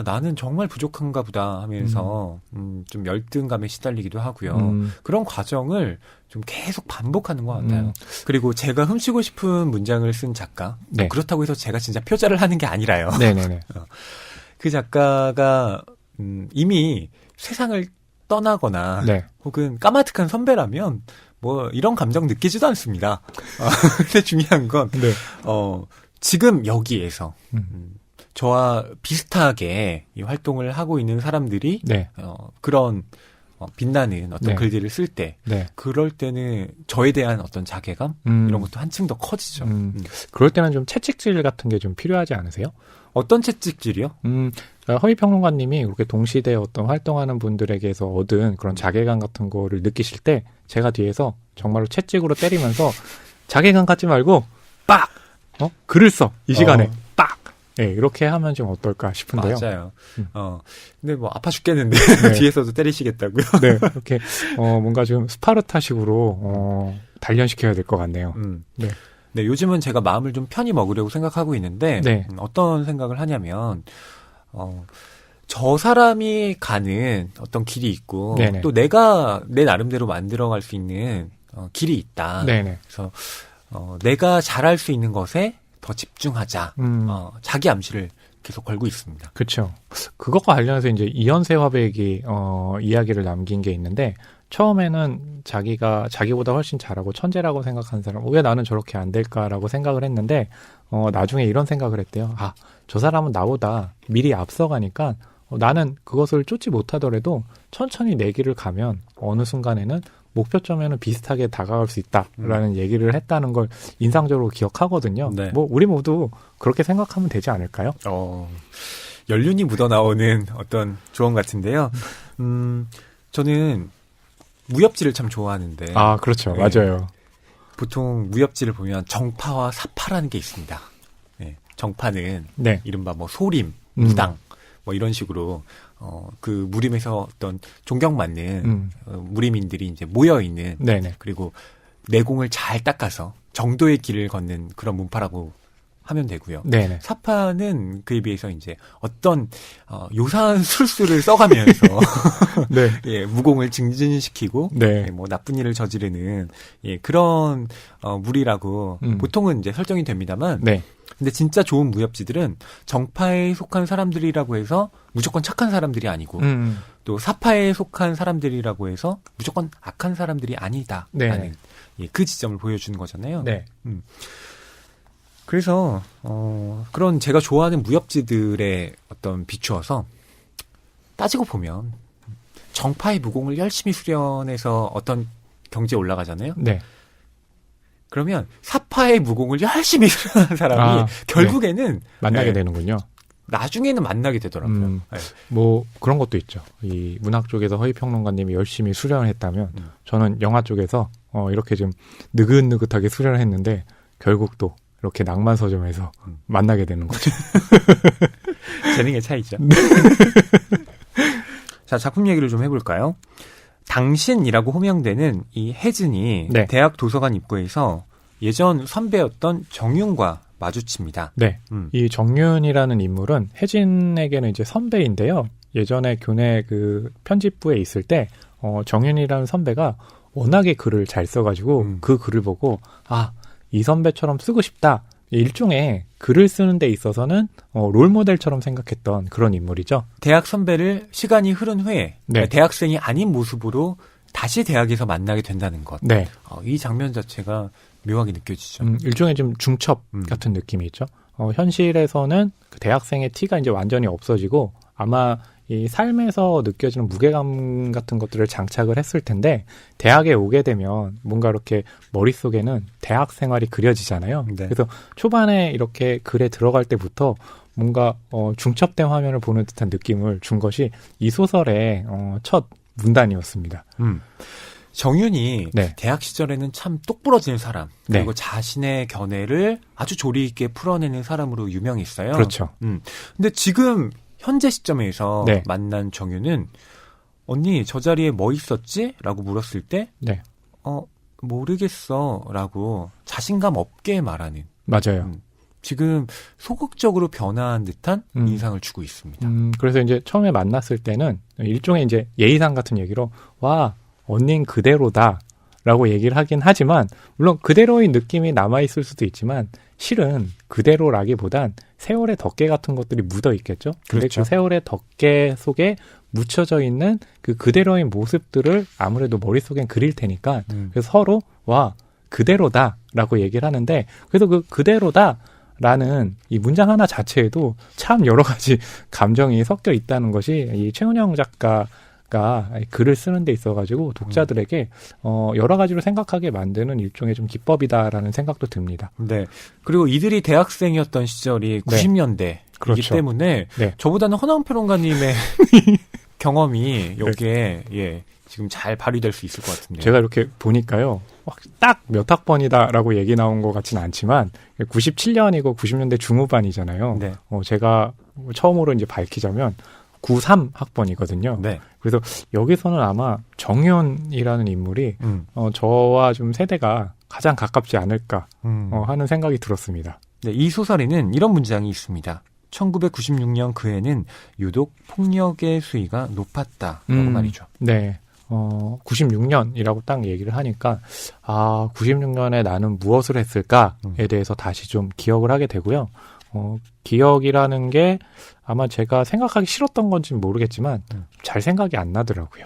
나는 정말 부족한가 보다 하면서 좀 열등감에 시달리기도 하고요. 그런 과정을 좀 계속 반복하는 것 같아요. 그리고 제가 훔치고 싶은 문장을 쓴 작가, 네. 그렇다고 해서 제가 진짜 표절을 하는 게 아니라요. 네네네. 그 작가가 이미 세상을 떠나거나 네. 혹은 까마득한 선배라면 뭐 이런 감정 느끼지도 않습니다. 근데 중요한 건 네. 지금 여기에서 저와 비슷하게 이 활동을 하고 있는 사람들이 네. 그런 빛나는 어떤 네. 글들을 쓸 때 네. 그럴 때는 저에 대한 어떤 자괴감 이런 것도 한층 더 커지죠. 그럴 때는 좀 채찍질 같은 게 좀 필요하지 않으세요? 어떤 채찍질이요? 허위평론가님이 그렇게 동시대에 어떤 활동하는 분들에게서 얻은 그런 자괴감 같은 거를 느끼실 때 제가 뒤에서 정말로 채찍으로 때리면서 자괴감 갖지 말고 빡! 글을 써! 이 시간에 빡! 네, 이렇게 하면 좀 어떨까 싶은데요. 맞아요. 근데 뭐 아파 죽겠는데 네. 뒤에서도 때리시겠다고요? 네, 이렇게 뭔가 좀 스파르타식으로 단련시켜야 될 것 같네요. 네. 네, 요즘은 제가 마음을 좀 편히 먹으려고 생각하고 있는데 네. 어떤 생각을 하냐면 저 사람이 가는 어떤 길이 있고 네네. 또 내가 내 나름대로 만들어갈 수 있는 길이 있다. 네네. 그래서 내가 잘할 수 있는 것에 더 집중하자. 자기 암시를 계속 걸고 있습니다. 그렇죠. 그것과 관련해서 이제 이현세 화백이 이야기를 남긴 게 있는데 처음에는 자기가 자기보다 훨씬 잘하고 천재라고 생각하는 사람 왜 나는 저렇게 안 될까라고 생각을 했는데 나중에 이런 생각을 했대요. 저 사람은 나보다 미리 앞서가니까 나는 그것을 쫓지 못하더라도 천천히 내 길을 가면 어느 순간에는 목표점에는 비슷하게 다가갈 수 있다라는 얘기를 했다는 걸 인상적으로 기억하거든요. 네. 뭐 우리 모두 그렇게 생각하면 되지 않을까요? 연륜이 묻어나오는 어떤 조언 같은데요. 저는 무협지를 참 좋아하는데. 그렇죠. 네. 맞아요. 보통 무협지를 보면 정파와 사파라는 게 있습니다. 네. 정파는 네. 이른바 뭐 소림, 무당 뭐 이런 식으로 그 무림에서 어떤 존경받는 무림인들이 이제 모여 있는 네네. 그리고 내공을 잘 닦아서 정도의 길을 걷는 그런 문파라고 하면 되고요. 네네. 사파는 그에 비해서 이제 어떤 요상한 술수를 써가면서 네. 예, 무공을 증진시키고 네. 예, 뭐 나쁜 일을 저지르는 예, 그런 무리라고 보통은 이제 설정이 됩니다만 네. 근데 진짜 좋은 무협지들은 정파에 속한 사람들이라고 해서 무조건 착한 사람들이 아니고 또 사파에 속한 사람들이라고 해서 무조건 악한 사람들이 아니다라는 네. 예, 그 지점을 보여주는 거잖아요. 네. 그래서 그런 제가 좋아하는 무협지들의 어떤 비추어서 따지고 보면 정파의 무공을 열심히 수련해서 어떤 경지에 올라가잖아요. 네. 그러면 사파의 무공을 열심히 수련한 사람이 결국에는 만나게 네, 되는군요. 나중에는 만나게 되더라고요. 네. 뭐 그런 것도 있죠. 이 문학 쪽에서 허위평론가님이 열심히 수련을 했다면 저는 영화 쪽에서 이렇게 좀 느긋느긋하게 수련을 했는데 결국 또 이렇게 낭만 서점에서 만나게 되는 거죠. 재능의 차이죠. 자, 작품 얘기를 좀 해볼까요? 당신이라고 호명되는 이 혜진이 네. 대학 도서관 입구에서 예전 선배였던 정윤과 마주칩니다. 네. 이 정윤이라는 인물은 혜진에게는 이제 선배인데요. 예전에 교내 그 편집부에 있을 때 정윤이라는 선배가 워낙에 글을 잘 써가지고 그 글을 보고 이 선배처럼 쓰고 싶다. 일종의 글을 쓰는 데 있어서는 롤모델처럼 생각했던 그런 인물이죠. 대학 선배를 시간이 흐른 후에 네. 대학생이 아닌 모습으로 다시 대학에서 만나게 된다는 것. 네. 이 장면 자체가 묘하게 느껴지죠. 일종의 좀 중첩 같은 느낌이 있죠. 현실에서는 그 대학생의 티가 이제 완전히 없어지고 아마 이 삶에서 느껴지는 무게감 같은 것들을 장착을 했을 텐데 대학에 오게 되면 뭔가 이렇게 머릿속에는 대학 생활이 그려지잖아요. 네. 그래서 초반에 이렇게 글에 들어갈 때부터 뭔가 중첩된 화면을 보는 듯한 느낌을 준 것이 이 소설의 첫 문단이었습니다. 정윤이 네. 대학 시절에는 참 똑부러지는 사람, 그리고 네. 자신의 견해를 아주 조리 있게 풀어내는 사람으로 유명했어요. 그렇죠. 근데 지금 현재 시점에서 네. 만난 정윤은 언니 저 자리에 뭐 있었지? 라고 물었을 때 네. 모르겠어 라고 자신감 없게 말하는 맞아요. 지금 소극적으로 변화한 듯한 인상을 주고 있습니다. 그래서 이제 처음에 만났을 때는 일종의 이제 예의상 같은 얘기로 와 언닌 그대로다 라고 얘기를 하긴 하지만 물론 그대로의 느낌이 남아있을 수도 있지만 실은 그대로라기보단 세월의 덮개 같은 것들이 묻어 있겠죠. 근데 그렇죠. 그 세월의 덮개 속에 묻혀져 있는 그 그대로의 모습들을 아무래도 머릿속엔 그릴 테니까 그래서 서로 와 그대로다 라고 얘기를 하는데 그래서 그 그대로다 라는 이 문장 하나 자체에도 참 여러 가지 감정이 섞여 있다는 것이 이 최은영 작가가 글을 쓰는 데 있어가지고 독자들에게 여러 가지로 생각하게 만드는 일종의 좀 기법이다라는 생각도 듭니다. 네. 그리고 이들이 대학생이었던 시절이 90년대이기 그렇죠. 때문에 네. 저보다는 허나운 평론가님의 경험이 여기에 지금 잘 발휘될 수 있을 것 같은데요. 제가 이렇게 보니까요. 딱 몇 학번이다라고 얘기 나온 것 같지는 않지만 97년이고 90년대 중후반이잖아요. 네. 제가 처음으로 이제 밝히자면 93학번이거든요. 네. 그래서 여기서는 아마 정윤이라는 인물이 저와 좀 세대가 가장 가깝지 않을까 하는 생각이 들었습니다. 네, 이 소설에는 이런 문장이 있습니다. 1996년 그 해는 유독 폭력의 수위가 높았다라고 말이죠. 네. 96년이라고 딱 얘기를 하니까 96년에 나는 무엇을 했을까에 대해서 다시 좀 기억을 하게 되고요. 기억이라는 게 아마 제가 생각하기 싫었던 건지는 모르겠지만 잘 생각이 안 나더라고요.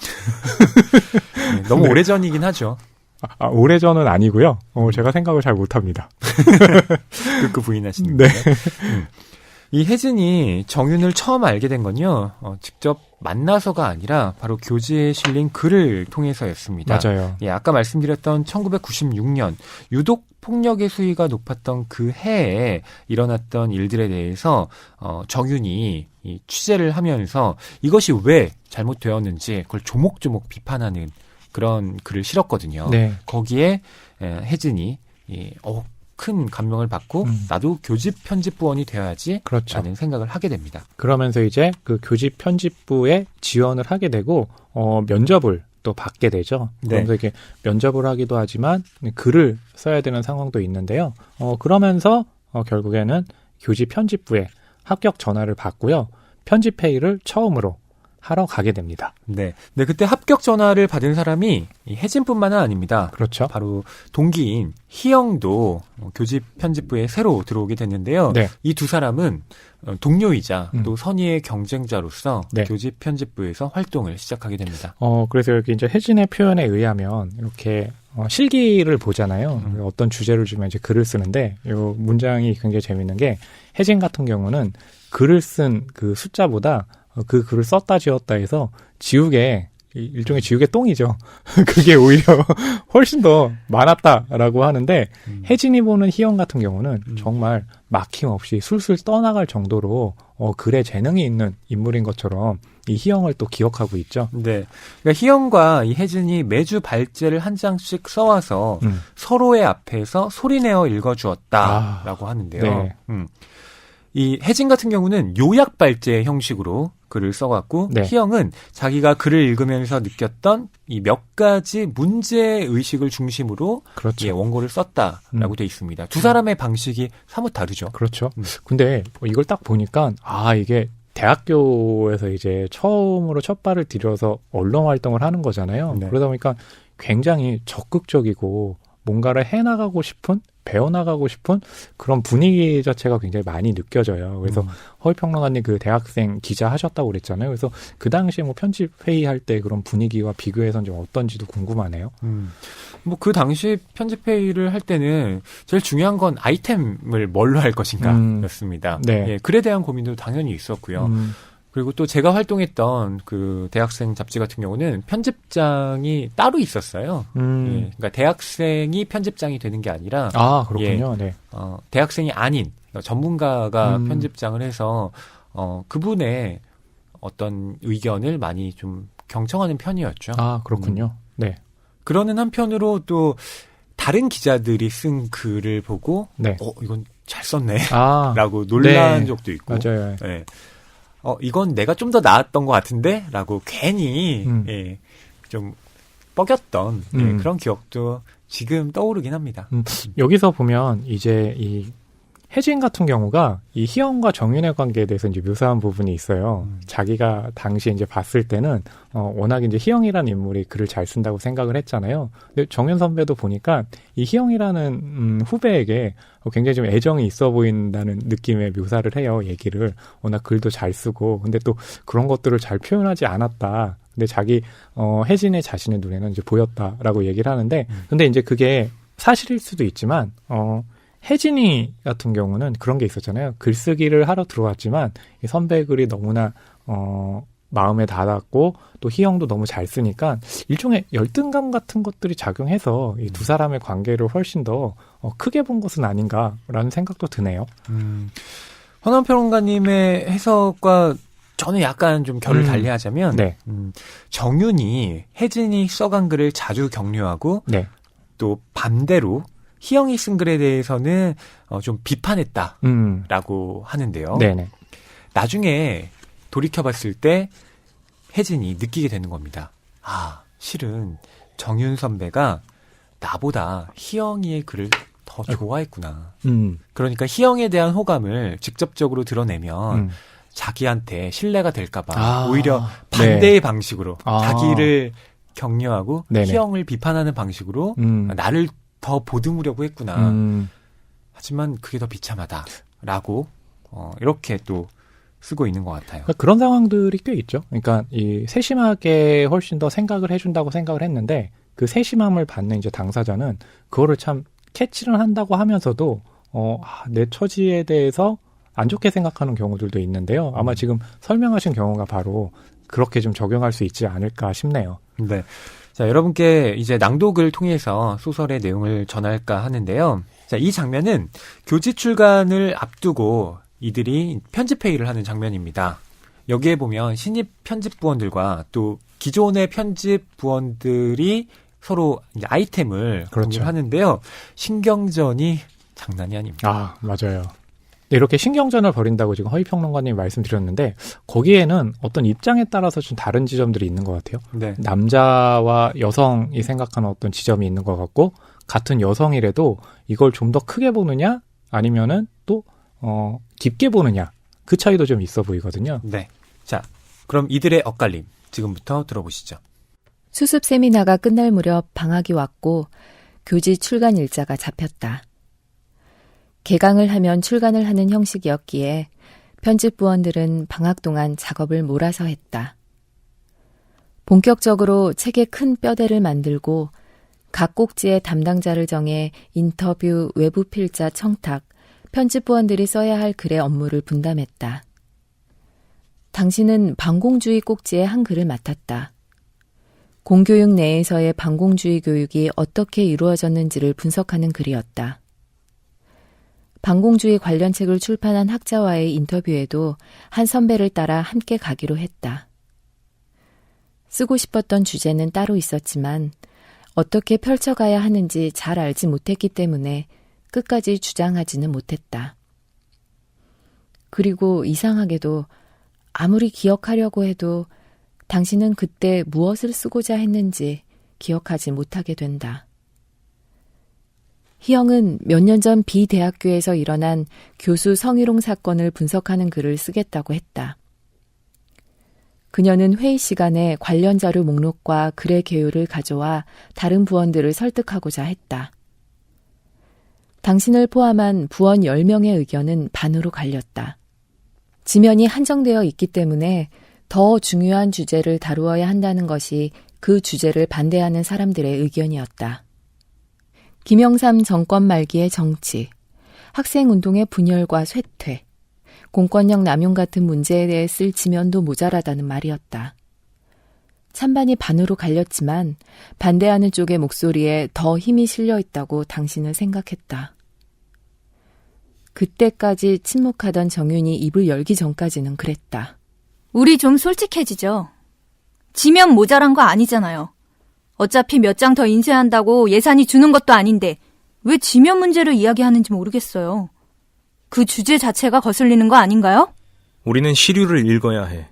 네, 너무 오래전이긴 하죠. 오래전은 아니고요. 제가 생각을 잘 못합니다. 그 부인하시는 네. 거예요. 이 혜진이 정윤을 처음 알게 된 건요. 직접 만나서가 아니라 바로 교지에 실린 글을 통해서였습니다. 맞아요. 예, 아까 말씀드렸던 1996년 유독 폭력의 수위가 높았던 그 해에 일어났던 일들에 대해서 정윤이 이 취재를 하면서 이것이 왜 잘못되었는지 그걸 조목조목 비판하는 그런 글을 실었거든요. 네. 거기에 혜진이 큰 감명을 받고 나도 교집 편집부원이 되어야지 그렇죠. 라는 생각을 하게 됩니다. 그러면서 이제 그 교집 편집부에 지원을 하게 되고 면접을 또 받게 되죠. 네. 그러면서 이렇게 면접을 하기도 하지만 글을 써야 되는 상황도 있는데요. 그러면서 결국에는 교집 편집부에 합격 전화를 받고요. 편집 회의를 처음으로 하러 가게 됩니다. 네. 네, 그때 합격 전화를 받은 사람이 이 혜진뿐만은 아닙니다. 그렇죠. 바로 동기인 희영도 교집 편집부에 새로 들어오게 됐는데요. 네. 이 두 사람은 동료이자 음. 또 선의의 경쟁자로서 네. 교집 편집부에서 활동을 시작하게 됩니다. 그래서 여기 이제 혜진의 표현에 의하면 이렇게 실기를 보잖아요. 어떤 주제를 주면 이제 글을 쓰는데 이 문장이 굉장히 재밌는 게 혜진 같은 경우는 글을 쓴 그 숫자보다 그 글을 썼다 지웠다 해서 지우개 일종의 지우개 똥이죠. 그게 오히려 훨씬 더 많았다라고 하는데 혜진이 보는 희영 같은 경우는 정말 막힘없이 술술 떠나갈 정도로 글에 재능이 있는 인물인 것처럼 이 희영을 또 기억하고 있죠. 네. 그러니까 희영과 이 혜진이 매주 발제를 한 장씩 써와서 서로의 앞에서 소리내어 읽어주었다라고 하는데요. 네. 이 혜진 같은 경우는 요약 발제 형식으로 글을 써갖고 네. 희영은 자기가 글을 읽으면서 느꼈던 이 몇 가지 문제 의식을 중심으로 그렇죠. 예, 원고를 썼다라고 돼 있습니다. 두 사람의 방식이 사뭇 다르죠. 그렇죠. 근데 이걸 딱 보니까 이게 대학교에서 이제 처음으로 첫 발을 들여서 언론 활동을 하는 거잖아요. 네. 그러다 보니까 굉장히 적극적이고 뭔가를 해나가고 싶은 배워나가고 싶은 그런 분위기 자체가 굉장히 많이 느껴져요. 그래서 허위평론가님 그 대학생 기자 하셨다고 그랬잖아요. 그래서 그 당시에 뭐 편집 회의할 때 그런 분위기와 비교해서는 좀 어떤지도 궁금하네요. 뭐 그 당시 편집 회의를 할 때는 제일 중요한 건 아이템을 뭘로 할 것인가였습니다. 네. 예, 글에 대한 고민도 당연히 있었고요. 그리고 또 제가 활동했던 그 대학생 잡지 같은 경우는 편집장이 따로 있었어요. 예, 그러니까 대학생이 편집장이 되는 게 아니라 그렇군요. 예, 네. 대학생이 아닌 전문가가 편집장을 해서 그분의 어떤 의견을 많이 좀 경청하는 편이었죠. 그렇군요. 네. 그러는 한편으로 또 다른 기자들이 쓴 글을 보고 네. 이건 잘 썼네 라고 네. 놀란 적도 있고 맞아요. 예. 이건 내가 좀 더 나았던 것 같은데 라고 괜히 예, 좀 뻐겼던 예, 그런 기억도 지금 떠오르긴 합니다. 여기서 보면 이제 이 혜진 같은 경우가 이 희영과 정윤의 관계에 대해서 이제 묘사한 부분이 있어요. 자기가 당시 이제 봤을 때는 워낙 이제 희영이라는 인물이 글을 잘 쓴다고 생각을 했잖아요. 근데 정윤 선배도 보니까 이 희영이라는 후배에게 굉장히 좀 애정이 있어 보인다는 느낌의 묘사를 해요. 얘기를 워낙 글도 잘 쓰고 근데 또 그런 것들을 잘 표현하지 않았다. 근데 자기 혜진의 자신의 눈에는 이제 보였다라고 얘기를 하는데 근데 이제 그게 사실일 수도 있지만 혜진이 같은 경우는 그런 게 있었잖아요. 글쓰기를 하러 들어왔지만 이 선배 글이 너무나 마음에 닿았고 또 희영도 너무 잘 쓰니까 일종의 열등감 같은 것들이 작용해서 이 두 사람의 관계를 훨씬 더 크게 본 것은 아닌가라는 생각도 드네요. 허남 평론가님의 해석과 저는 약간 좀 결을 달리하자면 네. 정윤이 혜진이 써간 글을 자주 격려하고 네. 또 반대로 희영이 쓴 글에 대해서는 좀 비판했다라고 하는데요. 네네. 나중에 돌이켜봤을 때 혜진이 느끼게 되는 겁니다. 실은 정윤 선배가 나보다 희영이의 글을 더 좋아했구나. 그러니까 희영에 대한 호감을 직접적으로 드러내면 자기한테 신뢰가 될까봐 오히려 반대의 방식으로 자기를 격려하고 네네. 희영을 비판하는 방식으로 나를 더 보듬으려고 했구나. 하지만 그게 더 비참하다라고 이렇게 또 쓰고 있는 것 같아요. 그러니까 그런 상황들이 꽤 있죠. 그러니까 이 세심하게 훨씬 더 생각을 해준다고 생각을 했는데 그 세심함을 받는 이제 당사자는 그거를 참 캐치를 한다고 하면서도 내 처지에 대해서 안 좋게 생각하는 경우들도 있는데요. 아마 지금 설명하신 경우가 바로 그렇게 좀 적용할 수 있지 않을까 싶네요. 네. 자, 여러분께 이제 낭독을 통해서 소설의 내용을 전할까 하는데요. 자, 이 장면은 교지 출간을 앞두고 이들이 편집회의를 하는 장면입니다. 여기에 보면 신입 편집부원들과 또 기존의 편집부원들이 서로 이제 아이템을 공유를 하는데요. 신경전이 장난이 아닙니다. 맞아요. 이렇게 신경전을 벌인다고 지금 허위평론가님이 말씀드렸는데 거기에는 어떤 입장에 따라서 좀 다른 지점들이 있는 것 같아요. 네. 남자와 여성이 생각하는 어떤 지점이 있는 것 같고 같은 여성이라도 이걸 좀 더 크게 보느냐 아니면은 또 깊게 보느냐 그 차이도 좀 있어 보이거든요. 네. 자, 그럼 이들의 엇갈림 지금부터 들어보시죠. 수습 세미나가 끝날 무렵 방학이 왔고 교지 출간 일자가 잡혔다. 개강을 하면 출간을 하는 형식이었기에 편집부원들은 방학 동안 작업을 몰아서 했다. 본격적으로 책의 큰 뼈대를 만들고 각 꼭지의 담당자를 정해 인터뷰, 외부 필자 청탁, 편집부원들이 써야 할 글의 업무를 분담했다. 당신은 반공주의 꼭지의 한 글을 맡았다. 공교육 내에서의 반공주의 교육이 어떻게 이루어졌는지를 분석하는 글이었다. 반공주의 관련 책을 출판한 학자와의 인터뷰에도 한 선배를 따라 함께 가기로 했다. 쓰고 싶었던 주제는 따로 있었지만 어떻게 펼쳐가야 하는지 잘 알지 못했기 때문에 끝까지 주장하지는 못했다. 그리고 이상하게도 아무리 기억하려고 해도 당신은 그때 무엇을 쓰고자 했는지 기억하지 못하게 된다. 희영은 몇 년 전 B대학교에서 일어난 교수 성희롱 사건을 분석하는 글을 쓰겠다고 했다. 그녀는 회의 시간에 관련 자료 목록과 글의 개요를 가져와 다른 부원들을 설득하고자 했다. 당신을 포함한 부원 10명의 의견은 반으로 갈렸다. 지면이 한정되어 있기 때문에 더 중요한 주제를 다루어야 한다는 것이 그 주제를 반대하는 사람들의 의견이었다. 김영삼 정권 말기의 정치, 학생운동의 분열과 쇠퇴, 공권력 남용 같은 문제에 대해 쓸 지면도 모자라다는 말이었다. 찬반이 반으로 갈렸지만 반대하는 쪽의 목소리에 더 힘이 실려 있다고 당신은 생각했다. 그때까지 침묵하던 정윤이 입을 열기 전까지는 그랬다. 우리 좀 솔직해지죠. 지면 모자란 거 아니잖아요. 어차피 몇 장 더 인쇄한다고 예산이 주는 것도 아닌데 왜 지면 문제를 이야기하는지 모르겠어요. 그 주제 자체가 거슬리는 거 아닌가요? 우리는 시류를 읽어야 해.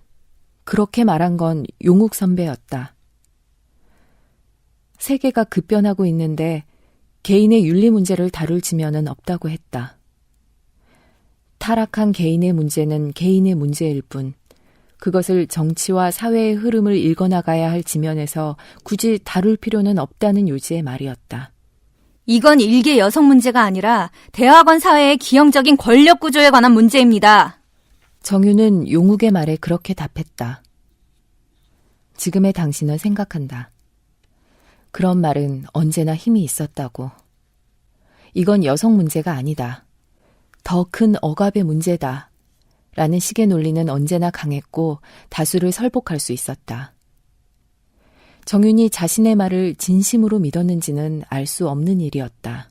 그렇게 말한 건 용욱 선배였다. 세계가 급변하고 있는데 개인의 윤리 문제를 다룰 지면은 없다고 했다. 타락한 개인의 문제는 개인의 문제일 뿐 그것을 정치와 사회의 흐름을 읽어나가야 할 지면에서 굳이 다룰 필요는 없다는 요지의 말이었다. 이건 일개 여성 문제가 아니라 대학원 사회의 기형적인 권력 구조에 관한 문제입니다. 정유는 용욱의 말에 그렇게 답했다. 지금의 당신은 생각한다. 그런 말은 언제나 힘이 있었다고. 이건 여성 문제가 아니다. 더 큰 억압의 문제다. 라는 식의 논리는 언제나 강했고 다수를 설복할 수 있었다. 정윤이 자신의 말을 진심으로 믿었는지는 알 수 없는 일이었다.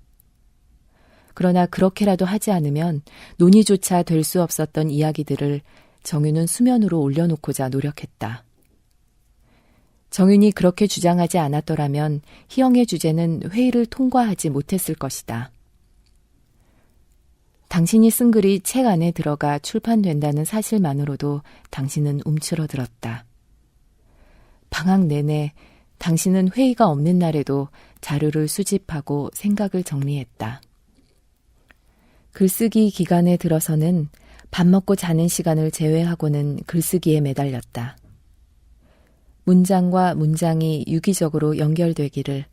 그러나 그렇게라도 하지 않으면 논의조차 될 수 없었던 이야기들을 정윤은 수면으로 올려놓고자 노력했다. 정윤이 그렇게 주장하지 않았더라면 희영의 주제는 회의를 통과하지 못했을 것이다. 당신이 쓴 글이 책 안에 들어가 출판된다는 사실만으로도 당신은 움츠러들었다. 방학 내내 당신은 회의가 없는 날에도 자료를 수집하고 생각을 정리했다. 글쓰기 기간에 들어서는 밥 먹고 자는 시간을 제외하고는 글쓰기에 매달렸다. 문장과 문장이 유기적으로 연결되기를,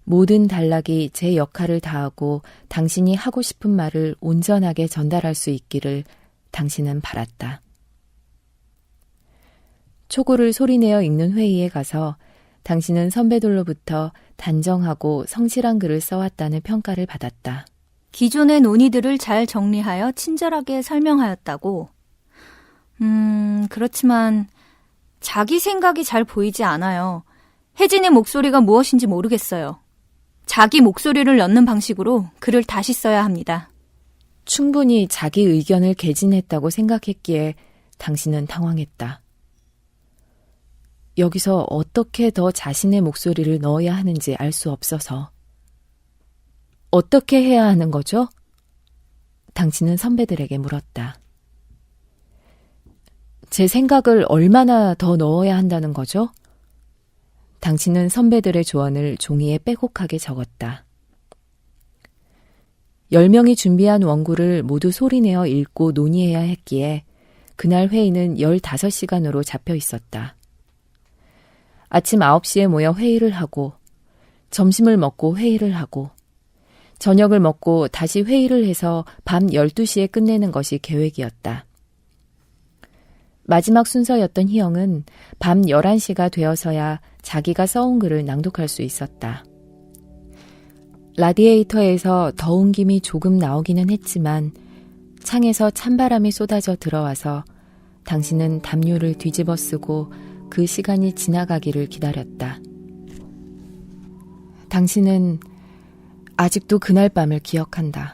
모든 단락이 제 역할을 다하고 당신이 하고 싶은 말을 온전하게 전달할 수 있기를 당신은 바랐다. 초고를 소리내어 읽는 회의에 가서 당신은 선배들로부터 단정하고 성실한 글을 써왔다는 평가를 받았다. 기존의 논의들을 잘 정리하여 친절하게 설명하였다고. 그렇지만 자기 생각이 잘 보이지 않아요. 혜진의 목소리가 무엇인지 모르겠어요. 자기 목소리를 넣는 방식으로 글을 다시 써야 합니다. 충분히 자기 의견을 개진했다고 생각했기에 당신은 당황했다. 여기서 어떻게 더 자신의 목소리를 넣어야 하는지 알 수 없어서. 어떻게 해야 하는 거죠? 당신은 선배들에게 물었다. 제 생각을 얼마나 더 넣어야 한다는 거죠? 당신은 선배들의 조언을 종이에 빼곡하게 적었다. 10명이 준비한 원고를 모두 소리내어 읽고 논의해야 했기에 그날 회의는 15시간으로 잡혀 있었다. 아침 9시에 모여 회의를 하고, 점심을 먹고 회의를 하고, 저녁을 먹고 다시 회의를 해서 밤 12시에 끝내는 것이 계획이었다. 마지막 순서였던 희영은 밤 11시가 되어서야 자기가 써온 글을 낭독할 수 있었다. 라디에이터에서 더운 김이 조금 나오기는 했지만 창에서 찬바람이 쏟아져 들어와서 당신은 담요를 뒤집어 쓰고 그 시간이 지나가기를 기다렸다. 당신은 아직도 그날 밤을 기억한다.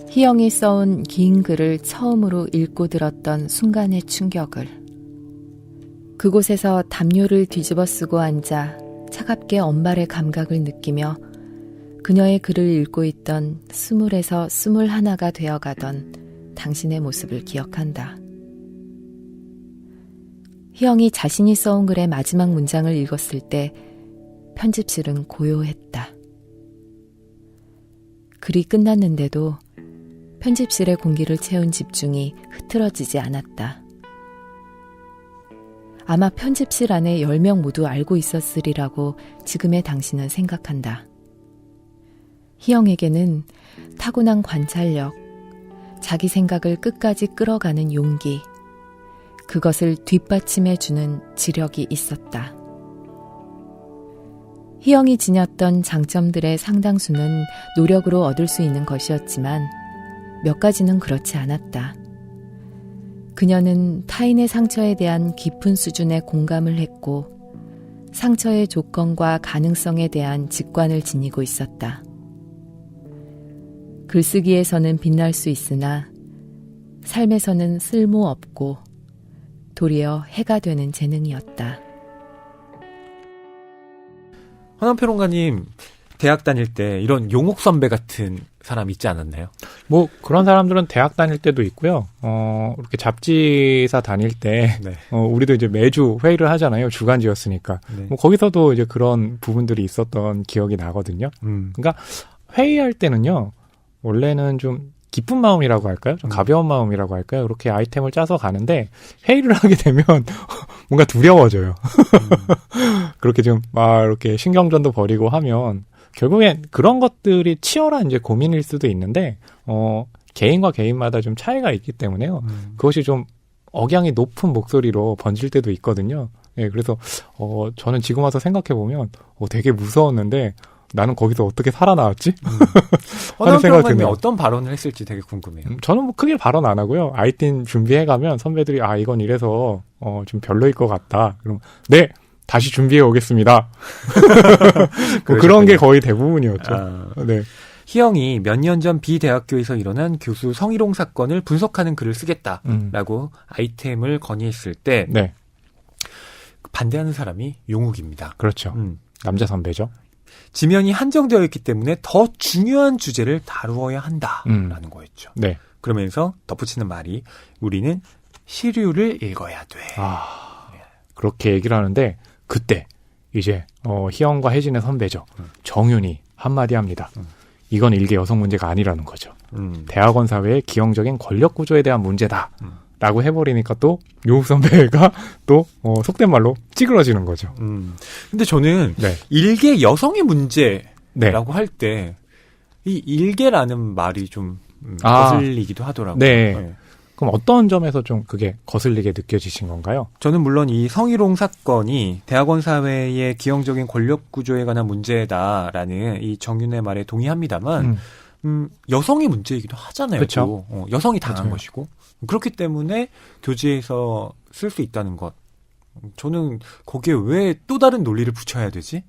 희영이 써온 긴 글을 처음으로 읽고 들었던 순간의 충격을. 그곳에서 담요를 뒤집어 쓰고 앉아 차갑게 엄발의 감각을 느끼며 그녀의 글을 읽고 있던 20에서 21가 되어가던 당신의 모습을 기억한다. 희영이 자신이 써온 글의 마지막 문장을 읽었을 때 편집실은 고요했다. 글이 끝났는데도 편집실의 공기를 채운 집중이 흐트러지지 않았다. 아마 편집실 안에 10명 모두 알고 있었으리라고 지금의 당신은 생각한다. 희영에게는 타고난 관찰력, 자기 생각을 끝까지 끌어가는 용기, 그것을 뒷받침해주는 지력이 있었다. 희영이 지녔던 장점들의 상당수는 노력으로 얻을 수 있는 것이었지만 몇 가지는 그렇지 않았다. 그녀는 타인의 상처에 대한 깊은 수준의 공감을 했고 상처의 조건과 가능성에 대한 직관을 지니고 있었다. 글쓰기에서는 빛날 수 있으나 삶에서는 쓸모없고 도리어 해가 되는 재능이었다. 허남평론가님, 대학 다닐 때 이런 용옥 선배 같은 사람 있지 않았나요? 뭐 그런 사람들은 대학 다닐 때도 있고요. 이렇게 잡지사 다닐 때 네. 우리도 이제 매주 회의를 하잖아요. 주간지였으니까. 네. 뭐 거기서도 이제 그런 부분들이 있었던 기억이 나거든요. 그러니까 회의할 때는요. 원래는 좀 기쁜 마음이라고 할까요? 좀 가벼운 마음이라고 할까요? 이렇게 아이템을 짜서 가는데 회의를 하게 되면 뭔가 두려워져요. 그렇게 좀 막 이렇게 신경전도 벌이고 하면 결국엔 그런 것들이 치열한 이제 고민일 수도 있는데 개인과 개인마다 좀 차이가 있기 때문에요. 그것이 좀 억양이 높은 목소리로 번질 때도 있거든요. 예, 그래서 저는 지금 와서 생각해 보면 되게 무서웠는데 나는 거기서 어떻게 살아나왔지? 하는 생각이 드네요. 어떤 발언을 했을지 되게 궁금해요. 저는 뭐 크게 발언 안 하고요. 아이템 준비해가면 선배들이 이건 이래서 좀 별로일 것 같다. 그럼 네! 다시 준비해 오겠습니다. 뭐 그런 게 거의 대부분이었죠. 네. 희영이 몇 년 전 B대학교에서 일어난 교수 성희롱 사건을 분석하는 글을 쓰겠다라고 아이템을 건의했을 때 네. 반대하는 사람이 용욱입니다. 그렇죠. 남자 선배죠. 지면이 한정되어 있기 때문에 더 중요한 주제를 다루어야 한다라는 거였죠. 네. 그러면서 덧붙이는 말이 우리는 시류를 읽어야 돼. 그렇게 얘기를 하는데 그때 이제 희영과 혜진의 선배죠. 정윤이 한마디 합니다. 이건 일개 여성 문제가 아니라는 거죠. 대학원 사회의 기형적인 권력 구조에 대한 문제다. 라고 해버리니까 또 용욱 선배가 또 속된 말로 찌그러지는 거죠. 근데 저는 네. 일개 여성의 문제라고 네. 할 때 이 일개라는 말이 좀 거슬리기도 하더라고요. 네. 네. 그럼 어떤 점에서 좀 그게 거슬리게 느껴지신 건가요? 저는 물론 이 성희롱 사건이 대학원 사회의 기형적인 권력 구조에 관한 문제다라는 이 정윤의 말에 동의합니다만 여성의 문제이기도 하잖아요. 그렇죠. 여성이 당한 맞아요. 것이고 그렇기 때문에 교재에서 쓸 수 있다는 것. 저는 거기에 왜 또 다른 논리를 붙여야 되지?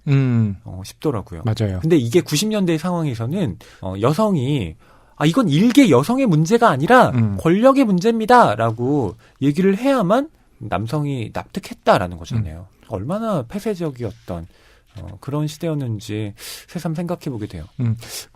싶더라고요. 맞아요. 근데 이게 90년대 상황에서는 여성이 이건 일개 여성의 문제가 아니라 권력의 문제입니다라고 얘기를 해야만 남성이 납득했다라는 거잖아요. 얼마나 폐쇄적이었던 그런 시대였는지 새삼 생각해보게 돼요.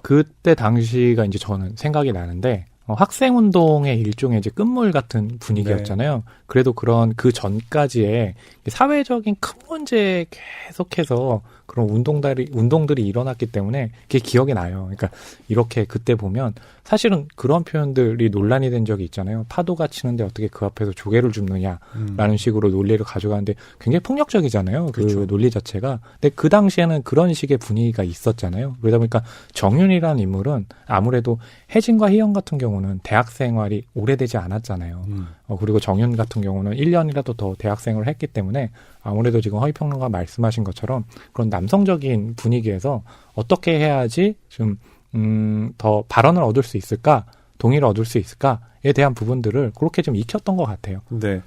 그때 당시가 이제 저는 생각이 나는데 학생운동의 일종의 이제 끝물 같은 분위기였잖아요. 네. 그래도 그런 그 전까지의 사회적인 큰 문제에 계속해서 그런 운동들이 일어났기 때문에 그게 기억이 나요. 그러니까 이렇게 그때 보면 사실은 그런 표현들이 논란이 된 적이 있잖아요. 파도가 치는데 어떻게 그 앞에서 조개를 줍느냐라는 식으로 논리를 가져가는데 굉장히 폭력적이잖아요. 그 그렇죠. 논리 자체가. 근데 그 당시에는 그런 식의 분위기가 있었잖아요. 그러다 보니까 정윤이라는 인물은 아무래도 혜진과 희영 같은 경우는 대학 생활이 오래되지 않았잖아요. 그리고 정윤 같은 경우는 1년이라도 더 대학생을 했기 때문에 아무래도 지금 허위평론가 말씀하신 것처럼 그런 남성적인 분위기에서 어떻게 해야지 좀 더 발언을 얻을 수 있을까, 동의를 얻을 수 있을까에 대한 부분들을 그렇게 좀 익혔던 것 같아요. 네.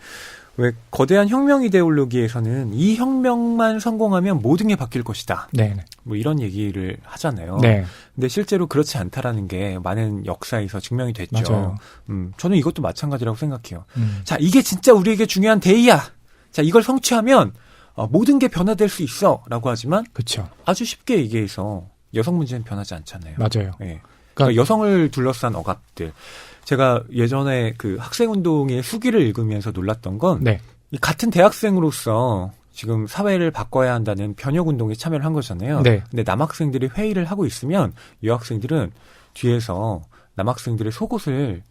왜 거대한 혁명 이데올로기에서는 이 혁명만 성공하면 모든 게 바뀔 것이다. 네. 뭐 이런 얘기를 하잖아요. 네. 근데 실제로 그렇지 않다라는 게 많은 역사에서 증명이 됐죠. 맞아요. 저는 이것도 마찬가지라고 생각해요. 자, 이게 진짜 우리에게 중요한 대의야. 자, 이걸 성취하면 모든 게 변화될 수 있어라고 하지만 그렇죠. 아주 쉽게 얘기해서 여성 문제는 변하지 않잖아요. 맞아요. 네. 그러니까 여성을 둘러싼 억압들. 제가 예전에 그 학생운동의 수기를 읽으면서 놀랐던 건 네. 이 같은 대학생으로서 지금 사회를 바꿔야 한다는 변혁운동에 참여를 한 거잖아요. 네. 근데 남학생들이 회의를 하고 있으면 여학생들은 뒤에서 남학생들의 속옷을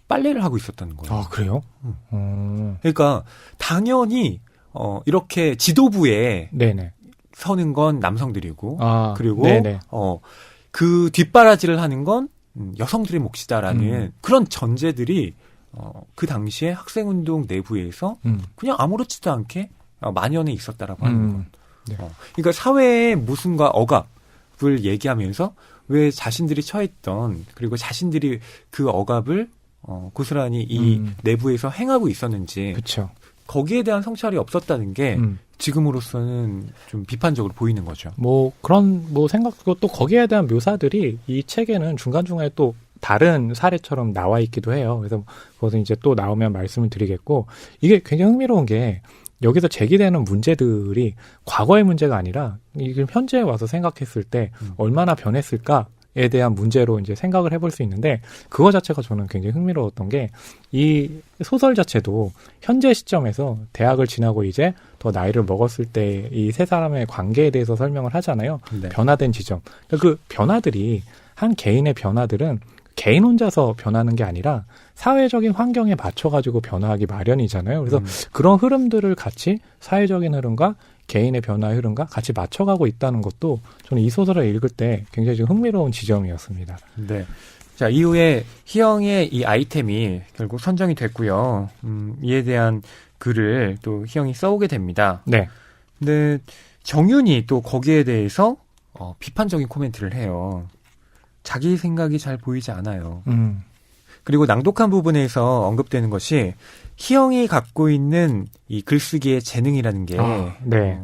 빨래를 하고 있었다는 거예요. 아, 그래요? 그러니까 당연히 이렇게 지도부에 네네. 서는 건 남성들이고 그리고 네네. 그 뒷바라지를 하는 건 여성들의 몫이다라는 그런 전제들이 그 당시에 학생운동 내부에서 그냥 아무렇지도 않게 만연해 있었다라고 하는 것. 네. 그러니까 사회의 모순과 억압을 얘기하면서 왜 자신들이 처했던 그리고 자신들이 그 억압을 고스란히 이 내부에서 행하고 있었는지 그렇죠. 거기에 대한 성찰이 없었다는 게 지금으로서는 좀 비판적으로 보이는 거죠. 뭐 그런 뭐 생각도 또 거기에 대한 묘사들이 이 책에는 중간중간에 또 다른 사례처럼 나와 있기도 해요. 그래서 그것은 이제 또 나오면 말씀을 드리겠고 이게 굉장히 흥미로운 게 여기서 제기되는 문제들이 과거의 문제가 아니라 이게 현재에 와서 생각했을 때 얼마나 변했을까에 대한 문제로 이제 생각을 해볼 수 있는데 그거 자체가 저는 굉장히 흥미로웠던 게 이 소설 자체도 현재 시점에서 대학을 지나고 이제 더 나이를 먹었을 때 이 세 사람의 관계에 대해서 설명을 하잖아요. 네. 변화된 지점. 그 변화들이 한 개인의 변화들은 개인 혼자서 변하는 게 아니라 사회적인 환경에 맞춰가지고 변화하기 마련이잖아요. 그래서 그런 흐름들을 같이 사회적인 흐름과 개인의 변화의 흐름과 같이 맞춰가고 있다는 것도 저는 이 소설을 읽을 때 굉장히 좀 흥미로운 지점이었습니다. 네. 자, 이후에 희영의 이 아이템이 결국 선정이 됐고요. 이에 대한 글을 또 희영이 써오게 됩니다. 네. 근데 정윤이 또 거기에 대해서 비판적인 코멘트를 해요. 자기 생각이 잘 보이지 않아요. 그리고 낭독한 부분에서 언급되는 것이 희영이 갖고 있는 이 글쓰기의 재능이라는 게 네.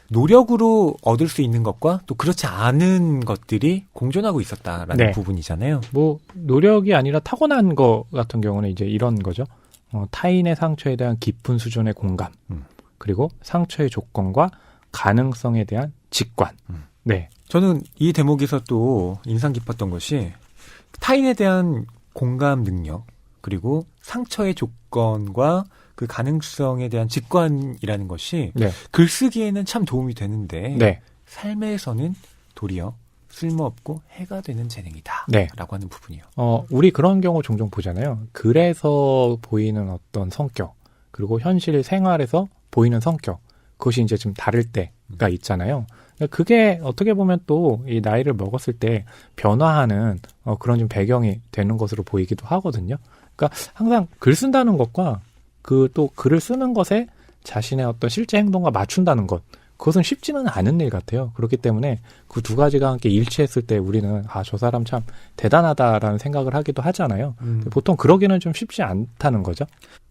노력으로 얻을 수 있는 것과 또 그렇지 않은 것들이 공존하고 있었다라는 네. 부분이잖아요. 뭐 노력이 아니라 타고난 거 같은 경우는 이제 이런 거죠. 타인의 상처에 대한 깊은 수준의 공감, 그리고 상처의 조건과 가능성에 대한 직관. 네. 저는 이 대목에서 또 인상 깊었던 것이 타인에 대한 공감 능력, 그리고 상처의 조건과 그 가능성에 대한 직관이라는 것이 네. 글쓰기에는 참 도움이 되는데 네. 삶에서는 도리어 쓸모없고 해가 되는 재능이다. 네. 라고 하는 부분이요. 우리 그런 경우 종종 보잖아요. 글에서 보이는 어떤 성격, 그리고 현실 생활에서 보이는 성격, 그것이 이제 좀 다를 때가 있잖아요. 그게 어떻게 보면 또 이 나이를 먹었을 때 변화하는 그런 좀 배경이 되는 것으로 보이기도 하거든요. 그러니까 항상 글 쓴다는 것과 그 또 글을 쓰는 것에 자신의 어떤 실제 행동과 맞춘다는 것, 그것은 쉽지는 않은 일 같아요. 그렇기 때문에 그 두 가지가 함께 일치했을 때 우리는 저 사람 참 대단하다라는 생각을 하기도 하잖아요. 보통 그러기는 좀 쉽지 않다는 거죠.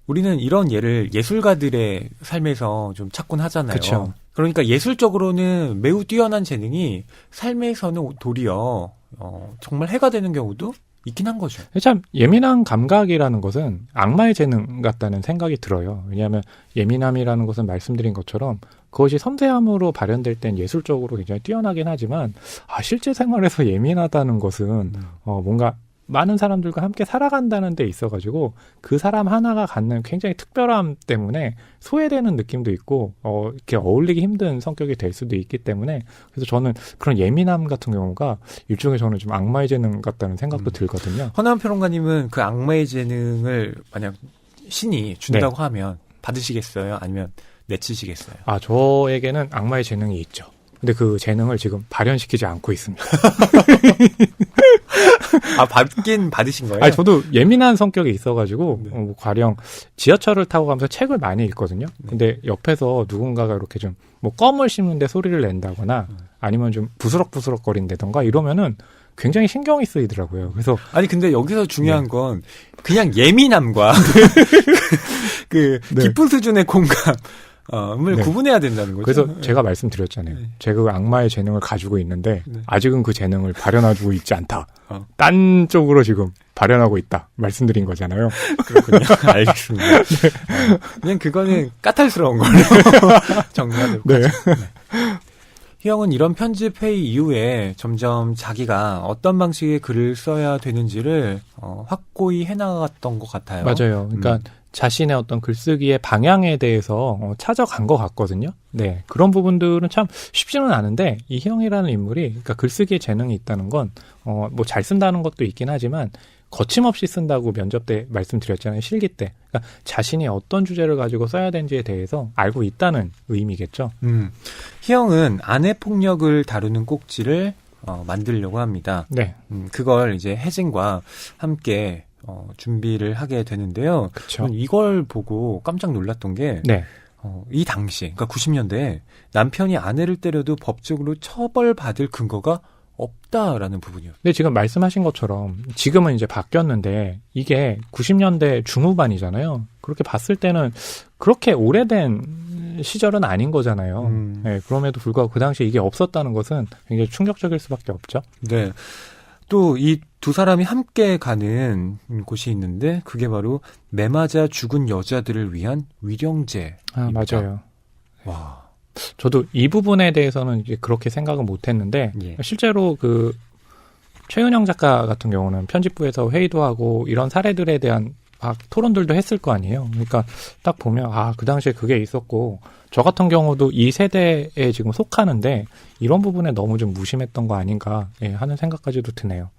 우리는 이런 예를 예술가들의 삶에서 좀 찾곤 하잖아요. 그쵸. 그러니까 예술적으로는 매우 뛰어난 재능이 삶에서는 도리어 정말 해가 되는 경우도 있긴 한 거죠. 참 예민한 감각이라는 것은 악마의 재능 같다는 생각이 들어요. 왜냐하면 예민함이라는 것은 말씀드린 것처럼 그것이 섬세함으로 발현될 땐 예술적으로 굉장히 뛰어나긴 하지만 실제 생활에서 예민하다는 것은 뭔가 많은 사람들과 함께 살아간다는 데 있어가지고 그 사람 하나가 갖는 굉장히 특별함 때문에 소외되는 느낌도 있고 이렇게 어울리기 힘든 성격이 될 수도 있기 때문에 그래서 저는 그런 예민함 같은 경우가 일종의 저는 좀 악마의 재능 같다는 생각도 들거든요. 허나은 평론가님은 그 악마의 재능을 만약 신이 준다고 하면 받으시겠어요? 아니면 내치시겠어요? 아, 저에게는 악마의 재능이 있죠. 근데 그 재능을 지금 발현시키지 않고 있습니다. 아, 받긴 받으신 거예요? 아니, 저도 예민한 성격이 있어가지고, 네. 가령 지하철을 타고 가면서 책을 많이 읽거든요. 근데 옆에서 누군가가 이렇게 좀, 껌을 씹는데 소리를 낸다거나, 아니면 좀 부스럭부스럭 거린다던가 이러면은 굉장히 신경이 쓰이더라고요. 그래서. 아니, 근데 여기서 중요한 건 그냥 예민함과 그 네. 깊은 수준의 공감, 을 네. 구분해야 된다는 거죠. 그래서 제가 말씀드렸잖아요. 네. 제가 그 악마의 재능을 가지고 있는데 네. 아직은 그 재능을 발현하고 있지 않다. 어. 딴 쪽으로 지금 발현하고 있다. 말씀드린 거잖아요. 그렇군요. 알겠습니다. 그냥 그거는 까탈스러운 걸로 정리하도록 네. 하죠. 네. 희영은 이런 편집 회의 이후에 점점 자기가 어떤 방식의 글을 써야 되는지를 확고히 해나갔던 것 같아요. 맞아요. 그러니까 자신의 어떤 글쓰기의 방향에 대해서 찾아간 것 같거든요. 네. 그런 부분들은 참 쉽지는 않은데, 이 희영이라는 인물이, 그러니까 글쓰기에 재능이 있다는 건, 뭐 잘 쓴다는 것도 있긴 하지만, 거침없이 쓴다고 면접 때 말씀드렸잖아요. 실기 때. 그러니까 자신이 어떤 주제를 가지고 써야 되는지에 대해서 알고 있다는 의미겠죠. 희영은 아내 폭력을 다루는 꼭지를 만들려고 합니다. 네. 그걸 이제 혜진과 함께 준비를 하게 되는데요. 그쵸. 이걸 보고 깜짝 놀랐던 게, 네. 이 당시, 그러니까 90년대에 남편이 아내를 때려도 법적으로 처벌받을 근거가 없다라는 부분이요. 근데 지금 말씀하신 것처럼 지금은 이제 바뀌었는데 이게 90년대 중후반이잖아요. 그렇게 봤을 때는 그렇게 오래된 시절은 아닌 거잖아요. 네, 그럼에도 불구하고 그 당시에 이게 없었다는 것은 굉장히 충격적일 수밖에 없죠. 네. 또 이 두 사람이 함께 가는 곳이 있는데 그게 바로 매 맞아 죽은 여자들을 위한 위령제입니다. 아, 맞아요. 와. 저도 이 부분에 대해서는 이제 그렇게 생각은 못 했는데, 예. 실제로 그, 최은영 작가 같은 경우는 편집부에서 회의도 하고, 이런 사례들에 대한 토론들도 했을 거 아니에요. 그러니까 딱 보면, 그 당시에 그게 있었고, 저 같은 경우도 이 세대에 지금 속하는데, 이런 부분에 너무 좀 무심했던 거 아닌가, 하는 생각까지도 드네요.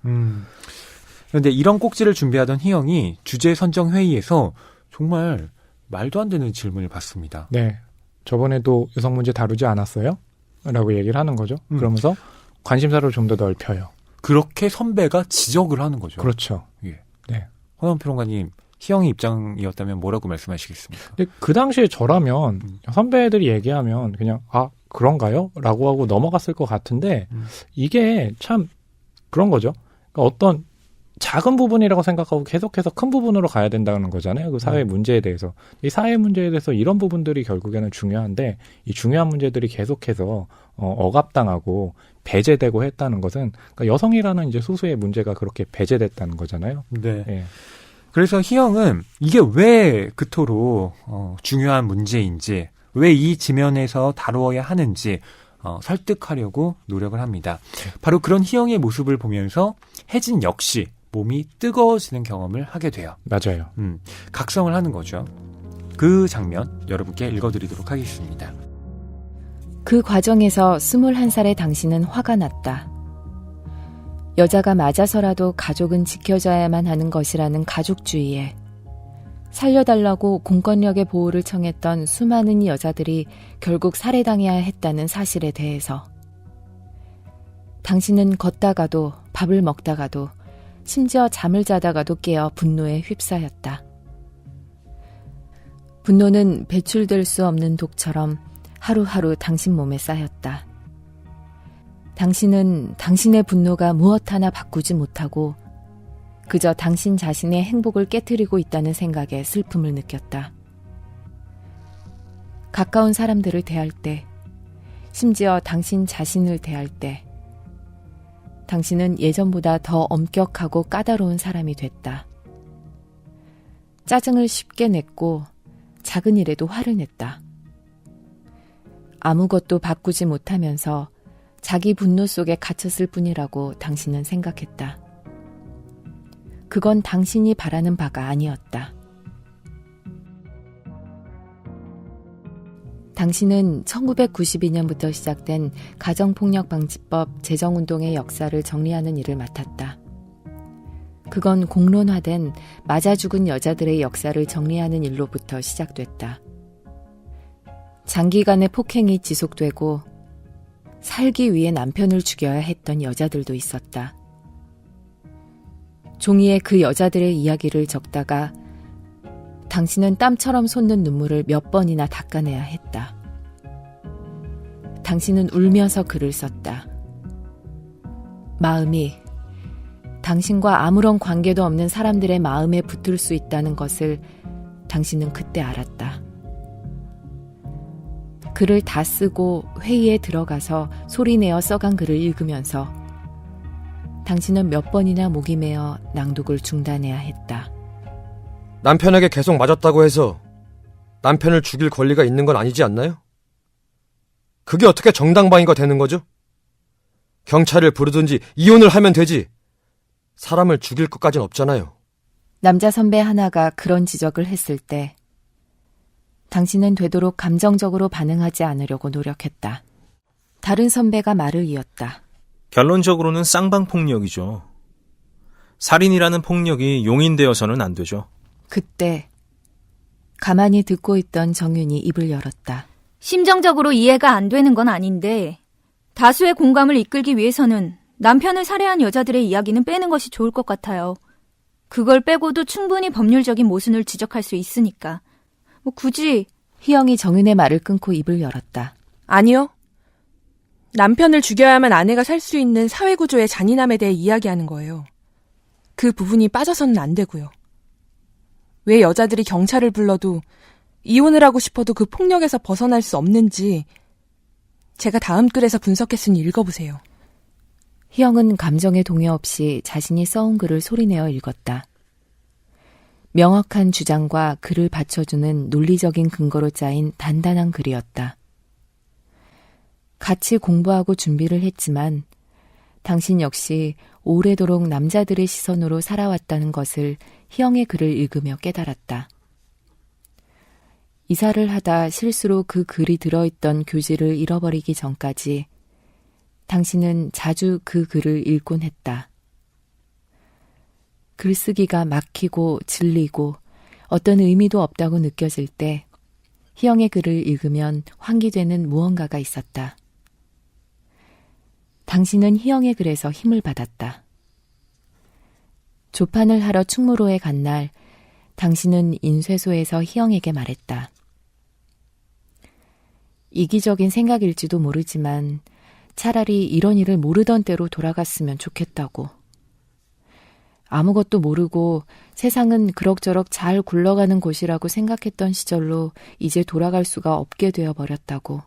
그런데 이런 꼭지를 준비하던 희영이 주제 선정 회의에서 정말 말도 안 되는 질문을 받습니다. 네. 저번에도 여성 문제 다루지 않았어요? 라고 얘기를 하는 거죠. 그러면서 관심사를 좀 더 넓혀요. 그렇게 선배가 지적을 하는 거죠. 그렇죠. 예. 네. 허나은 평론가님, 희영의 입장이었다면 뭐라고 말씀하시겠습니까? 근데 그 당시에 저라면 선배들이 얘기하면 그냥 그런가요? 라고 하고 넘어갔을 것 같은데 이게 참 그런 거죠. 그러니까 어떤 작은 부분이라고 생각하고 계속해서 큰 부분으로 가야 된다는 거잖아요. 그 사회 문제에 대해서. 이 사회 문제에 대해서 이런 부분들이 결국에는 중요한데 이 중요한 문제들이 계속해서 억압당하고 배제되고 했다는 것은 그러니까 여성이라는 이제 소수의 문제가 그렇게 배제됐다는 거잖아요. 네. 예. 그래서 희영은 이게 왜 그토록 중요한 문제인지, 왜 이 지면에서 다루어야 하는지 설득하려고 노력을 합니다. 바로 그런 희영의 모습을 보면서 혜진 역시 몸이 뜨거워지는 경험을 하게 돼요. 맞아요. 각성을 하는 거죠. 그 장면 여러분께 읽어드리도록 하겠습니다. 그 과정에서 21살의 당신은 화가 났다. 여자가 맞아서라도 가족은 지켜줘야만 하는 것이라는 가족주의에 살려달라고 공권력의 보호를 청했던 수많은 여자들이 결국 살해당해야 했다는 사실에 대해서 당신은 걷다가도 밥을 먹다가도 심지어 잠을 자다가도 깨어 분노에 휩싸였다. 분노는 배출될 수 없는 독처럼 하루하루 당신 몸에 쌓였다. 당신은 당신의 분노가 무엇 하나 바꾸지 못하고 그저 당신 자신의 행복을 깨트리고 있다는 생각에 슬픔을 느꼈다. 가까운 사람들을 대할 때, 심지어 당신 자신을 대할 때, 당신은 예전보다 더 엄격하고 까다로운 사람이 됐다. 짜증을 쉽게 냈고 작은 일에도 화를 냈다. 아무것도 바꾸지 못하면서 자기 분노 속에 갇혔을 뿐이라고 당신은 생각했다. 그건 당신이 바라는 바가 아니었다. 당신은 1992년부터 시작된 가정폭력방지법 제정운동의 역사를 정리하는 일을 맡았다. 그건 공론화된 맞아 죽은 여자들의 역사를 정리하는 일로부터 시작됐다. 장기간의 폭행이 지속되고 살기 위해 남편을 죽여야 했던 여자들도 있었다. 종이에 그 여자들의 이야기를 적다가 당신은 땀처럼 솟는 눈물을 몇 번이나 닦아내야 했다. 당신은 울면서 글을 썼다. 마음이 당신과 아무런 관계도 없는 사람들의 마음에 붙을 수 있다는 것을 당신은 그때 알았다. 글을 다 쓰고 회의에 들어가서 소리내어 써간 글을 읽으면서 당신은 몇 번이나 목이 메어 낭독을 중단해야 했다. 남편에게 계속 맞았다고 해서 남편을 죽일 권리가 있는 건 아니지 않나요? 그게 어떻게 정당방위가 되는 거죠? 경찰을 부르든지 이혼을 하면 되지. 사람을 죽일 것까진 없잖아요. 남자 선배 하나가 그런 지적을 했을 때 당신은 되도록 감정적으로 반응하지 않으려고 노력했다. 다른 선배가 말을 이었다. 결론적으로는 쌍방폭력이죠. 살인이라는 폭력이 용인되어서는 안 되죠. 그때 가만히 듣고 있던 정윤이 입을 열었다. 심정적으로 이해가 안 되는 건 아닌데 다수의 공감을 이끌기 위해서는 남편을 살해한 여자들의 이야기는 빼는 것이 좋을 것 같아요. 그걸 빼고도 충분히 법률적인 모순을 지적할 수 있으니까. 굳이. 희영이 정윤의 말을 끊고 입을 열었다. 아니요. 남편을 죽여야만 아내가 살 수 있는 사회구조의 잔인함에 대해 이야기하는 거예요. 그 부분이 빠져서는 안 되고요. 왜 여자들이 경찰을 불러도 이혼을 하고 싶어도 그 폭력에서 벗어날 수 없는지 제가 다음 글에서 분석했으니 읽어보세요. 희영은 감정에 동요 없이 자신이 써온 글을 소리내어 읽었다. 명확한 주장과 글을 받쳐주는 논리적인 근거로 짜인 단단한 글이었다. 같이 공부하고 준비를 했지만 당신 역시 오래도록 남자들의 시선으로 살아왔다는 것을 희영의 글을 읽으며 깨달았다. 이사를 하다 실수로 그 글이 들어있던 교지를 잃어버리기 전까지 당신은 자주 그 글을 읽곤 했다. 글쓰기가 막히고 질리고 어떤 의미도 없다고 느껴질 때 희영의 글을 읽으면 환기되는 무언가가 있었다. 당신은 희영의 글에서 힘을 받았다. 조판을 하러 충무로에 간 날 당신은 인쇄소에서 희영에게 말했다. 이기적인 생각일지도 모르지만 차라리 이런 일을 모르던 때로 돌아갔으면 좋겠다고. 아무것도 모르고 세상은 그럭저럭 잘 굴러가는 곳이라고 생각했던 시절로 이제 돌아갈 수가 없게 되어버렸다고.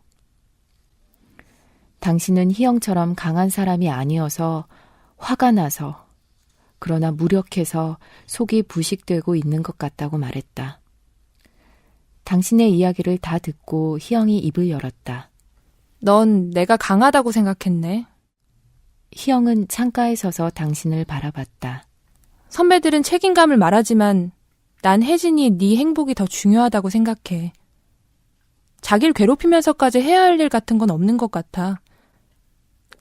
당신은 희영처럼 강한 사람이 아니어서 화가 나서 그러나 무력해서 속이 부식되고 있는 것 같다고 말했다. 당신의 이야기를 다 듣고 희영이 입을 열었다. 넌 내가 강하다고 생각했네. 희영은 창가에 서서 당신을 바라봤다. 선배들은 책임감을 말하지만 난 혜진이 네 행복이 더 중요하다고 생각해. 자기를 괴롭히면서까지 해야 할 일 같은 건 없는 것 같아.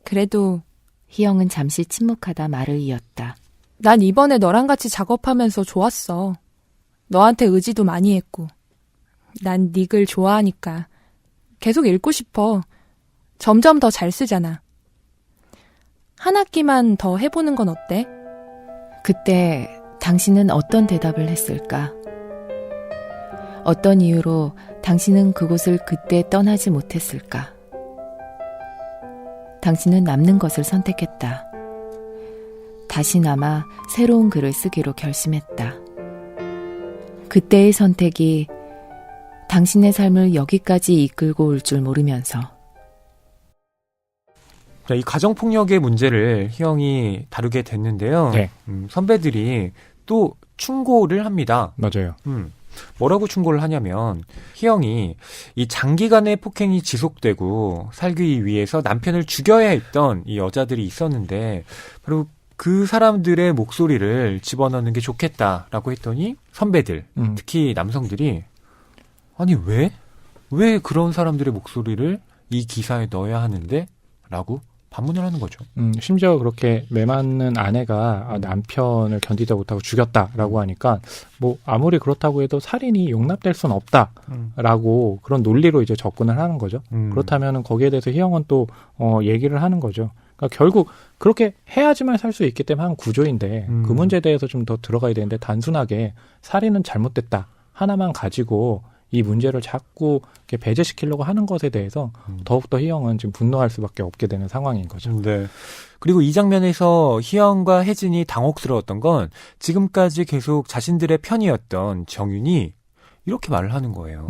그래도 희영은 잠시 침묵하다 말을 이었다. 난 이번에 너랑 같이 작업하면서 좋았어. 너한테 의지도 많이 했고. 난 네 글 좋아하니까. 계속 읽고 싶어. 점점 더 잘 쓰잖아. 한 학기만 더 해보는 건 어때? 그때 당신은 어떤 대답을 했을까? 어떤 이유로 당신은 그곳을 그때 떠나지 못했을까? 당신은 남는 것을 선택했다. 다시나마 새로운 글을 쓰기로 결심했다. 그때의 선택이 당신의 삶을 여기까지 이끌고 올 줄 모르면서. 자, 이 가정폭력의 문제를 희영이 다루게 됐는데요. 네. 선배들이 또 충고를 합니다. 맞아요. 뭐라고 충고를 하냐면 희영이 이 장기간의 폭행이 지속되고 살기 위해서 남편을 죽여야 했던 이 여자들이 있었는데 바로 그 사람들의 목소리를 집어넣는 게 좋겠다라고 했더니 선배들, 특히 남성들이 아니 왜 그런 사람들의 목소리를 이 기사에 넣어야 하는데? 라고 반문을 하는 거죠. 심지어 그렇게 매맞는 아내가 남편을 견디다 못하고 죽였다라고 하니까 뭐 아무리 그렇다고 해도 살인이 용납될 수는 없다라고 그런 논리로 이제 접근을 하는 거죠. 그렇다면 거기에 대해서 희영은 또 얘기를 하는 거죠. 그러니까 결국 그렇게 해야지만 살 수 있기 때문에 한 구조인데 그 문제에 대해서 좀 더 들어가야 되는데 단순하게 살인은 잘못됐다 하나만 가지고 이 문제를 자꾸 이렇게 배제시키려고 하는 것에 대해서 더욱더 희영은 지금 분노할 수밖에 없게 되는 상황인 거죠. 네. 그리고 이 장면에서 희영과 혜진이 당혹스러웠던 건 지금까지 계속 자신들의 편이었던 정윤이 이렇게 말을 하는 거예요.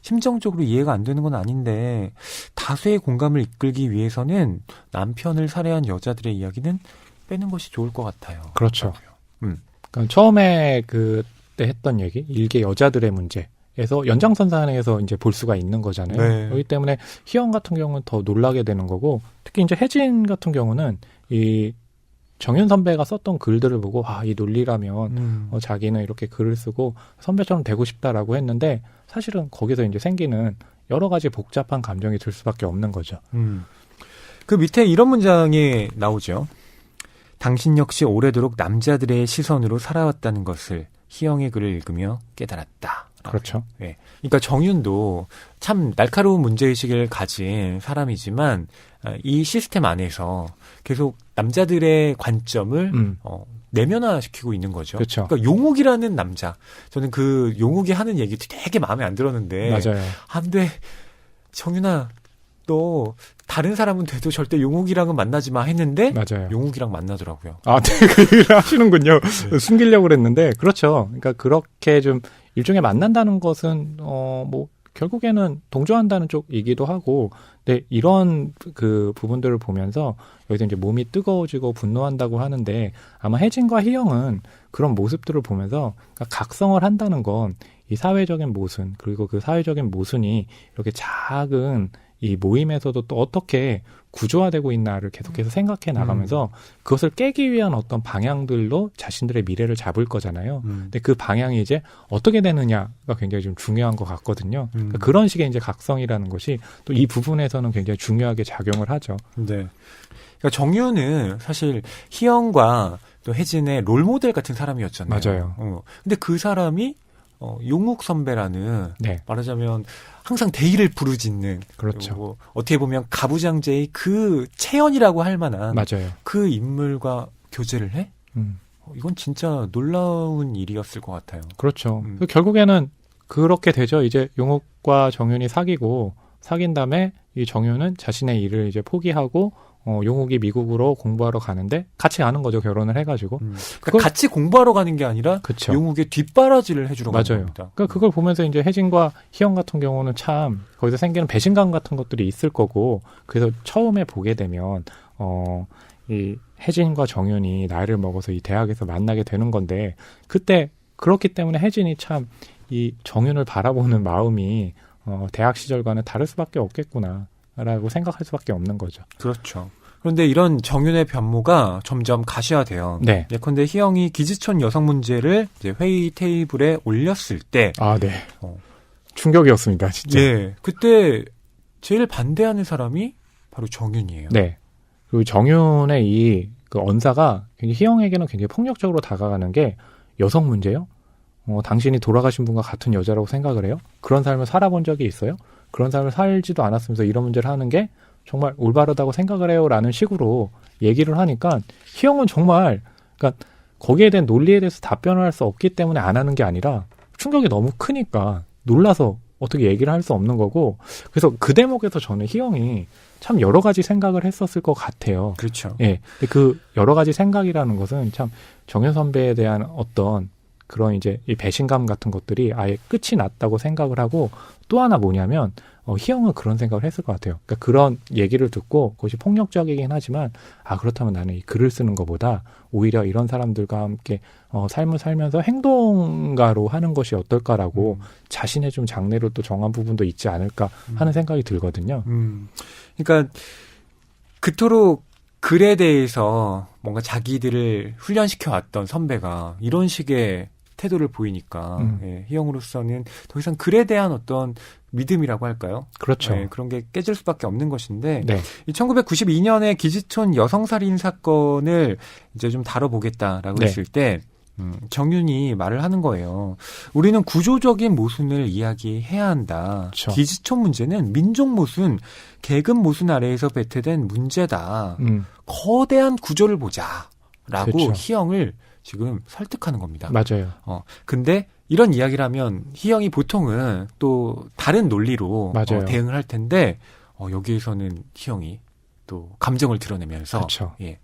심정적으로 이해가 안 되는 건 아닌데 다수의 공감을 이끌기 위해서는 남편을 살해한 여자들의 이야기는 빼는 것이 좋을 것 같아요. 그렇죠. 그러니까 처음에 그때 했던 얘기, 일개 여자들의 문제에서 연장선상에서 이제 볼 수가 있는 거잖아요. 네. 그렇기 때문에 희영 같은 경우는 더 놀라게 되는 거고, 특히 이제 혜진 같은 경우는 이 정윤 선배가 썼던 글들을 보고 이 논리라면 자기는 이렇게 글을 쓰고 선배처럼 되고 싶다라고 했는데 사실은 거기서 이제 생기는 여러 가지 복잡한 감정이 들 수밖에 없는 거죠. 그 밑에 이런 문장이 나오죠. 당신 역시 오래도록 남자들의 시선으로 살아왔다는 것을 희영의 글을 읽으며 깨달았다. 그렇죠. 네. 그러니까 정윤도 참 날카로운 문제의식을 가진 사람이지만 이 시스템 안에서 계속 남자들의 관점을 내면화시키고 있는 거죠. 그렇죠. 그러니까 용욱이라는 남자. 저는 그 용욱이 하는 얘기 되게 마음에 안 들었는데. 맞아요. 안 돼. 정윤아, 너 다른 사람은 돼도 절대 용욱이랑은 만나지 마 했는데 맞아요. 용욱이랑 만나더라고요. 네, 그 일을 하시는군요. 네. 숨기려고 그랬는데 그렇죠. 그러니까 그렇게 좀 일종의 만난다는 것은 뭐 결국에는 동조한다는 쪽이기도 하고, 근데 이런 그 부분들을 보면서 여기서 이제 몸이 뜨거워지고 분노한다고 하는데 아마 혜진과 희영은 그런 모습들을 보면서 그러니까 각성을 한다는 건 이 사회적인 모순, 그리고 그 사회적인 모순이 이렇게 작은 이 모임에서도 또 어떻게 구조화되고 있나를 계속해서 생각해 나가면서 그것을 깨기 위한 어떤 방향들로 자신들의 미래를 잡을 거잖아요. 근데 그 방향이 이제 어떻게 되느냐가 굉장히 좀 중요한 것 같거든요. 그러니까 그런 식의 이제 각성이라는 것이 또 이 부분에서는 굉장히 중요하게 작용을 하죠. 네. 그러니까 정윤은 사실 희영과 또 혜진의 롤모델 같은 사람이었잖아요. 맞아요. 근데 그 사람이 용욱 선배라는 네. 말하자면 항상 대의를 부르짖는 그렇죠. 그리고 어떻게 보면 가부장제의 그 체연이라고 할 만한 맞아요. 그 인물과 교제를 해? 이건 진짜 놀라운 일이었을 것 같아요. 그렇죠. 결국에는 그렇게 되죠. 이제 용욱과 정윤이 사귄 다음에 이 정윤은 자신의 일을 이제 포기하고 용욱이 미국으로 공부하러 가는데 같이 가는 거죠. 결혼을 해가지고. 그러니까 같이 공부하러 가는 게 아니라 그쵸. 용욱의 뒷바라지를 해주러 가는 맞아요. 겁니다. 그러니까 그걸 보면서 이제 혜진과 희영 같은 경우는 참 거기서 생기는 배신감 같은 것들이 있을 거고, 그래서 처음에 보게 되면 이 혜진과 정윤이 나이를 먹어서 이 대학에서 만나게 되는 건데, 그때 그렇기 때문에 혜진이 참 이 정윤을 바라보는 마음이 대학 시절과는 다를 수밖에 없겠구나라고 생각할 수밖에 없는 거죠. 그렇죠. 그런데 이런 정윤의 변모가 점점 가시화돼요. 네. 예컨대 희영이 기지촌 여성 문제를 이제 회의 테이블에 올렸을 때, 네. 충격이었습니다, 진짜. 예, 그때 제일 반대하는 사람이 바로 정윤이에요. 네. 그리고 정윤의 이 그 언사가 굉장히 희영에게는 굉장히 폭력적으로 다가가는 게, 여성 문제요? 당신이 돌아가신 분과 같은 여자라고 생각을 해요? 그런 삶을 살아본 적이 있어요? 그런 삶을 살지도 않았으면서 이런 문제를 하는 게 정말 올바르다고 생각을 해요? 라는 식으로 얘기를 하니까 희영은 정말, 그러니까 거기에 대한 논리에 대해서 답변을 할 수 없기 때문에 안 하는 게 아니라 충격이 너무 크니까 놀라서 어떻게 얘기를 할 수 없는 거고, 그래서 그 대목에서 저는 희영이 참 여러 가지 생각을 했었을 것 같아요. 그렇죠. 예. 근데 그 여러 가지 생각이라는 것은 참 정윤 선배에 대한 어떤 그런 이제 이 배신감 같은 것들이 아예 끝이 났다고 생각을 하고, 또 하나 뭐냐면 희영은 그런 생각을 했을 것 같아요. 그러니까 그런 얘기를 듣고 그것이 폭력적이긴 하지만 그렇다면 나는 이 글을 쓰는 것보다 오히려 이런 사람들과 함께 삶을 살면서 행동가로 하는 것이 어떨까라고 자신의 좀 장래를 또 정한 부분도 있지 않을까 하는 생각이 들거든요. 그러니까 그토록 글에 대해서 뭔가 자기들을 훈련시켜 왔던 선배가 이런 식의 태도를 보이니까 예, 희영으로서는 더 이상 글에 대한 어떤 믿음이라고 할까요? 그렇죠. 예, 그런 게 깨질 수밖에 없는 것인데 네. 이 1992년에 기지촌 여성살인 사건을 이제 좀 다뤄보겠다라고 네. 했을 때 정윤이 말을 하는 거예요. 우리는 구조적인 모순을 이야기해야 한다. 그렇죠. 기지촌 문제는 민족 모순, 계급 모순 아래에서 배태된 문제다. 거대한 구조를 보자라고 그렇죠. 희영을 지금 설득하는 겁니다. 맞아요. 근데 이런 이야기를 하면 희영이 보통은 또 다른 논리로 맞아요. 대응을 할 텐데 여기에서는 희영이 또 감정을 드러내면서 그렇죠. 예,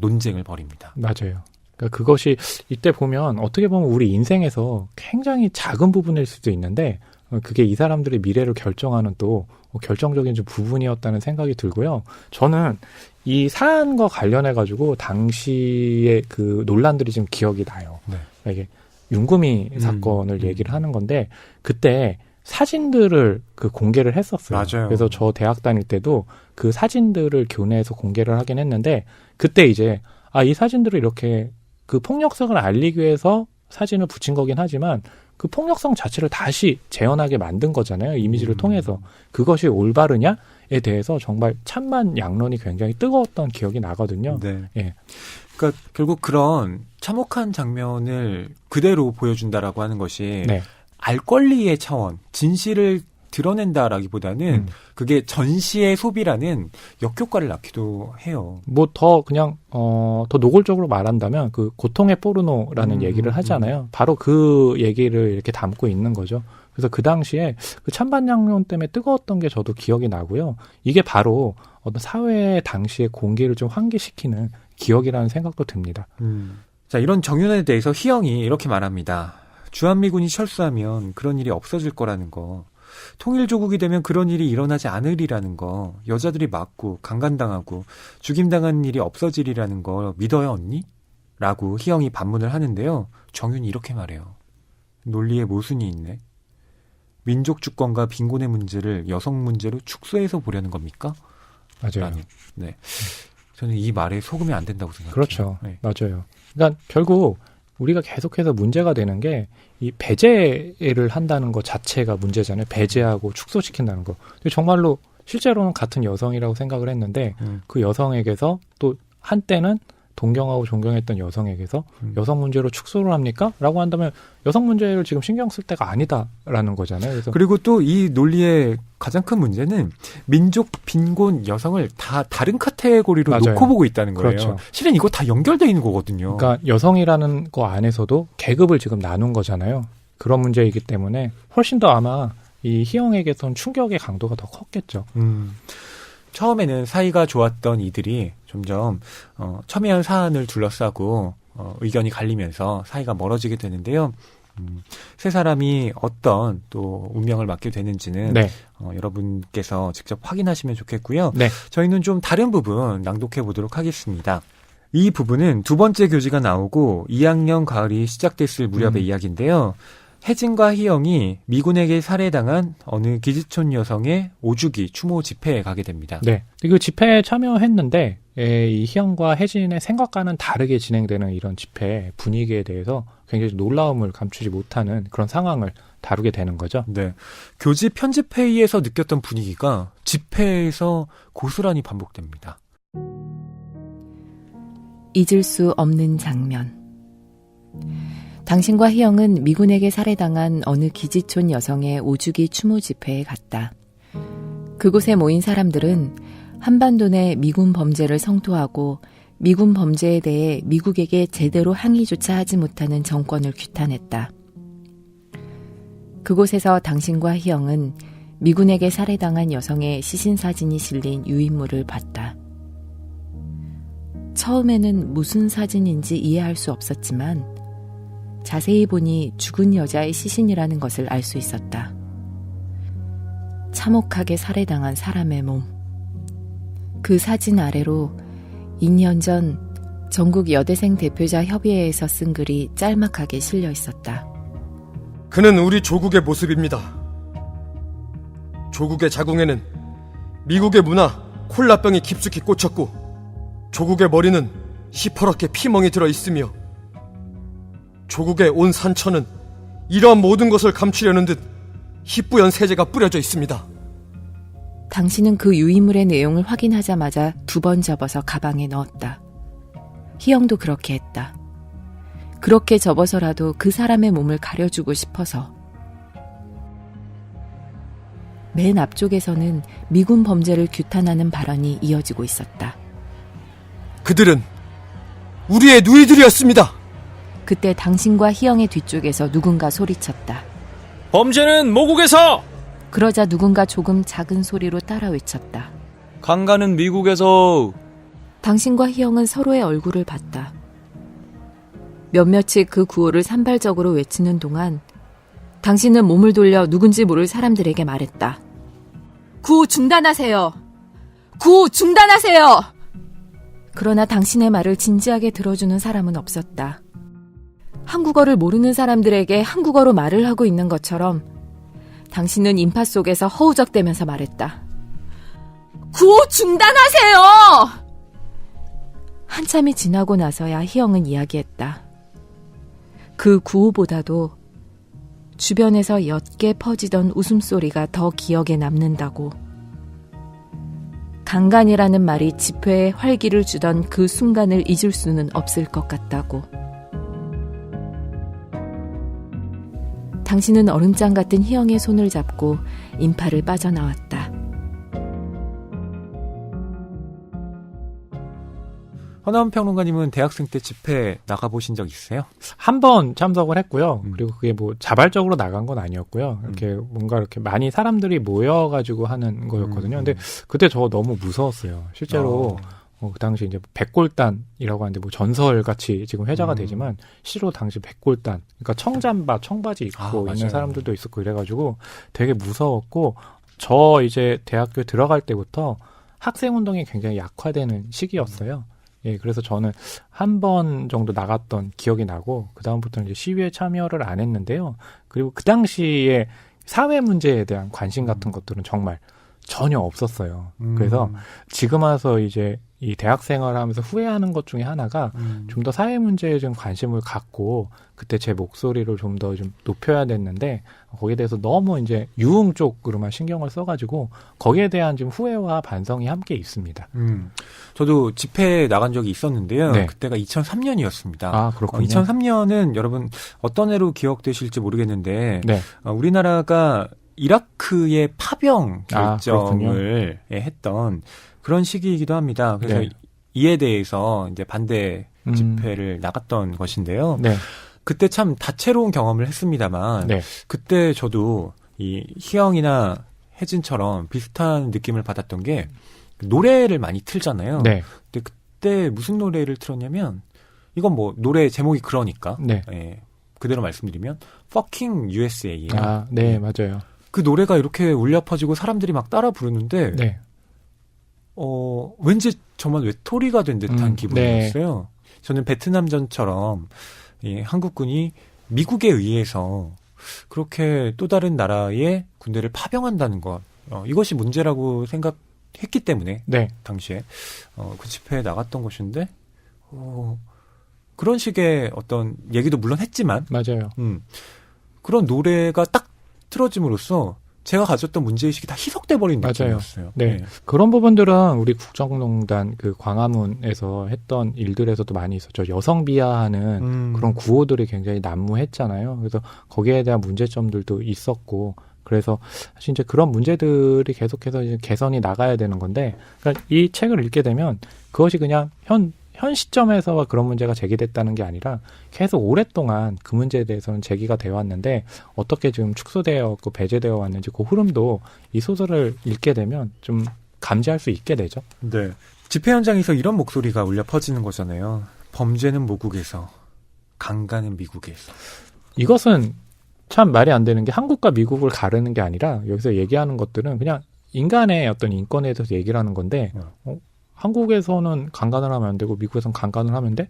논쟁을 벌입니다. 맞아요. 그러니까 그것이 이때 보면 어떻게 보면 우리 인생에서 굉장히 작은 부분일 수도 있는데 그게 이 사람들의 미래를 결정하는 또 결정적인 좀 부분이었다는 생각이 들고요. 저는 이 사안과 관련해 가지고 당시의 그 논란들이 지금 기억이 나요. 네. 이게 윤구미 사건을 얘기를 하는 건데 그때 사진들을 그 공개를 했었어요. 맞아요. 그래서 저 대학 다닐 때도 그 사진들을 교내에서 공개를 하긴 했는데 그때 이제 이 사진들을 이렇게 그 폭력성을 알리기 위해서 사진을 붙인 거긴 하지만 그 폭력성 자체를 다시 재현하게 만든 거잖아요. 이미지를 통해서. 그것이 올바르냐에 대해서 정말 찬반 양론이 굉장히 뜨거웠던 기억이 나거든요. 네. 예. 그러니까 결국 그런 참혹한 장면을 그대로 보여준다라고 하는 것이 네. 알 권리의 차원, 진실을 드러낸다라기보다는 그게 전시의 소비라는 역효과를 낳기도 해요. 뭐 더 그냥 더 노골적으로 말한다면 그 고통의 포르노라는 얘기를 하잖아요. 바로 그 얘기를 이렇게 담고 있는 거죠. 그래서 그 당시에 그 찬반 양론 때문에 뜨거웠던 게 저도 기억이 나고요. 이게 바로 어떤 사회의 당시의 공기를 좀 환기시키는 기억이라는 생각도 듭니다. 자, 이런 정윤에 대해서 희영이 이렇게 말합니다. 주한미군이 철수하면 그런 일이 없어질 거라는 거. 통일조국이 되면 그런 일이 일어나지 않으리라는 거, 여자들이 맞고 강간당하고 죽임당하는 일이 없어지리라는 거 믿어요 언니? 라고 희영이 반문을 하는데요. 정윤이 이렇게 말해요. 논리에 모순이 있네. 민족 주권과 빈곤의 문제를 여성 문제로 축소해서 보려는 겁니까? 맞아요. 라는. 네. 저는 이 말에 속으면 안 된다고 생각해요. 그렇죠. 네. 맞아요. 그러니까 결국 우리가 계속해서 문제가 되는 게 이 배제를 한다는 것 자체가 문제잖아요. 배제하고 축소시킨다는 거. 근데 정말로 실제로는 같은 여성이라고 생각을 했는데 그 여성에게서 또 한때는 동경하고 존경했던 여성에게서 여성 문제로 축소를 합니까? 라고 한다면 여성 문제를 지금 신경 쓸 때가 아니다라는 거잖아요. 그래서 그리고 또 이 논리의 가장 큰 문제는 민족, 빈곤, 여성을 다 다른 카테고리로 맞아요. 놓고 보고 있다는 거예요. 그렇죠. 실은 이거 다 연결되어 있는 거거든요. 그러니까 여성이라는 거 안에서도 계급을 지금 나눈 거잖아요. 그런 문제이기 때문에 훨씬 더 아마 이 희영에게선 충격의 강도가 더 컸겠죠. 처음에는 사이가 좋았던 이들이 점점 첨예한 사안을 둘러싸고 의견이 갈리면서 사이가 멀어지게 되는데요. 세 사람이 어떤 또 운명을 맞게 되는지는 네. 여러분께서 직접 확인하시면 좋겠고요. 네. 저희는 좀 다른 부분 낭독해 보도록 하겠습니다. 이 부분은 두 번째 교지가 나오고 2학년 가을이 시작됐을 무렵의 이야기인데요. 혜진과 희영이 미군에게 살해당한 어느 기지촌 여성의 5주기 추모 집회에 가게 됩니다. 네. 그 집회에 참여했는데 이 희영과 혜진의 생각과는 다르게 진행되는 이런 집회 분위기에 대해서 굉장히 놀라움을 감추지 못하는 그런 상황을 다루게 되는 거죠. 네. 교지 편집 회의에서 느꼈던 분위기가 집회에서 고스란히 반복됩니다. 잊을 수 없는 장면. 당신과 희영은 미군에게 살해당한 어느 기지촌 여성의 5주기 추모 집회에 갔다. 그곳에 모인 사람들은 한반도 내 미군 범죄를 성토하고 미군 범죄에 대해 미국에게 제대로 항의조차 하지 못하는 정권을 규탄했다. 그곳에서 당신과 희영은 미군에게 살해당한 여성의 시신사진이 실린 유인물을 봤다. 처음에는 무슨 사진인지 이해할 수 없었지만 자세히 보니 죽은 여자의 시신이라는 것을 알 수 있었다. 참혹하게 살해당한 사람의 몸. 그 사진 아래로 2년 전 전국 여대생 대표자 협의회에서 쓴 글이 짤막하게 실려 있었다. 그는 우리 조국의 모습입니다. 조국의 자궁에는 미국의 문화, 콜라병이 깊숙이 꽂혔고 조국의 머리는 시퍼렇게 피멍이 들어 있으며 조국의 온 산천은 이러한 모든 것을 감추려는 듯 희뿌연 세제가 뿌려져 있습니다. 당신은 그 유인물의 내용을 확인하자마자 2번 접어서 가방에 넣었다. 희영도 그렇게 했다. 그렇게 접어서라도 그 사람의 몸을 가려주고 싶어서. 맨 앞쪽에서는 미군 범죄를 규탄하는 발언이 이어지고 있었다. 그들은 우리의 누이들이었습니다. 그때 당신과 희영의 뒤쪽에서 누군가 소리쳤다. 범죄는 모국에서! 그러자 누군가 조금 작은 소리로 따라 외쳤다. 강간은 미국에서! 당신과 희영은 서로의 얼굴을 봤다. 몇몇이 그 구호를 산발적으로 외치는 동안 당신은 몸을 돌려 누군지 모를 사람들에게 말했다. 구호 중단하세요. 구호 중단하세요. 그러나 당신의 말을 진지하게 들어주는 사람은 없었다. 한국어를 모르는 사람들에게 한국어로 말을 하고 있는 것처럼 당신은 인파 속에서 허우적대면서 말했다. 구호 중단하세요. 한참이 지나고 나서야 희영은 이야기했다. 그 구호보다도 주변에서 옅게 퍼지던 웃음소리가 더 기억에 남는다고. 강간이라는 말이 집회에 활기를 주던 그 순간을 잊을 수는 없을 것 같다고. 당신은 얼음장 같은 희영의 손을 잡고 인파를 빠져나왔다. 허나운 평론가님은 대학생 때 집회 나가보신 적 있으세요? 한 번 참석을 했고요. 그리고 그게 뭐 자발적으로 나간 건 아니었고요. 이렇게 뭔가 이렇게 많이 사람들이 모여가지고 하는 거였거든요. 근데 그때 저 너무 무서웠어요. 실제로 그 당시 이제 백골단이라고 하는데 뭐 전설 같이 지금 회자가 되지만 실로 당시 백골단, 그러니까 청잠바, 청바지 입고 있는 사람들도 있었고 이래가지고 되게 무서웠고, 저 이제 대학교 들어갈 때부터 학생 운동이 굉장히 약화되는 시기였어요. 예, 그래서 저는 한 번 정도 나갔던 기억이 나고, 그다음부터는 이제 시위에 참여를 안 했는데요. 그리고 그 당시에 사회 문제에 대한 관심 같은 것들은 정말 전혀 없었어요. 그래서 지금 와서 이제 이 대학 생활을 하면서 후회하는 것 중에 하나가 좀 더 사회 문제에 좀 관심을 갖고 그때 제 목소리를 좀 더 좀 높여야 됐는데, 거기에 대해서 너무 이제 유흥 쪽으로만 신경을 써가지고 거기에 대한 좀 후회와 반성이 함께 있습니다. 저도 집회에 나간 적이 있었는데요. 네. 그때가 2003년이었습니다. 아, 그렇군요. 2003년은 여러분 어떤 해로 기억되실지 모르겠는데 네. 우리나라가 이라크의 파병 결정을 그렇군요. 했던 그런 시기이기도 합니다. 그래서 네. 이에 대해서 이제 반대 집회를 나갔던 것인데요. 네. 그때 참 다채로운 경험을 했습니다만 네. 그때 저도 이 희영이나 혜진처럼 비슷한 느낌을 받았던 게 노래를 많이 틀잖아요. 네. 근데 그때 무슨 노래를 틀었냐면, 이건 뭐 노래 제목이 그러니까 네. 예, 그대로 말씀드리면 Fucking USA예요. 아, 네, 맞아요. 그 노래가 이렇게 울려 퍼지고 사람들이 막 따라 부르는데 네. 왠지 정말 외톨이가 된 듯한 기분이었어요. 네. 저는 베트남전처럼 한국군이 미국에 의해서 그렇게 또 다른 나라의 군대를 파병한다는 것, 이것이 문제라고 생각했기 때문에 네. 당시에 그 집회에 나갔던 것인데 그런 식의 어떤 얘기도 물론 했지만 맞아요. 그런 노래가 딱 틀어짐으로써 제가 가졌던 문제의식이 다 희석돼 버린 맞아요. 느낌이었어요. 네. 그런 부분들은 우리 국정농단 그 광화문에서 했던 일들에서도 많이 있었죠. 여성 비하하는 그런 구호들이 굉장히 난무했잖아요. 그래서 거기에 대한 문제점들도 있었고, 그래서 사실 이제 그런 문제들이 계속해서 이제 개선이 나가야 되는 건데, 그러니까 이 책을 읽게 되면 그것이 그냥 현 시점에서 그런 문제가 제기됐다는 게 아니라 계속 오랫동안 그 문제에 대해서는 제기가 되어 왔는데 어떻게 지금 축소되어 왔고 배제되어 왔는지 그 흐름도 이 소설을 읽게 되면 좀 감지할 수 있게 되죠. 네. 집회 현장에서 이런 목소리가 울려 퍼지는 거잖아요. 범죄는 모국에서, 강간은 미국에서. 이것은 참 말이 안 되는 게, 한국과 미국을 가르는 게 아니라 여기서 얘기하는 것들은 그냥 인간의 어떤 인권에 대해서 얘기를 하는 건데, 한국에서는 강간을 하면 안 되고 미국에서는 강간을 하면 돼?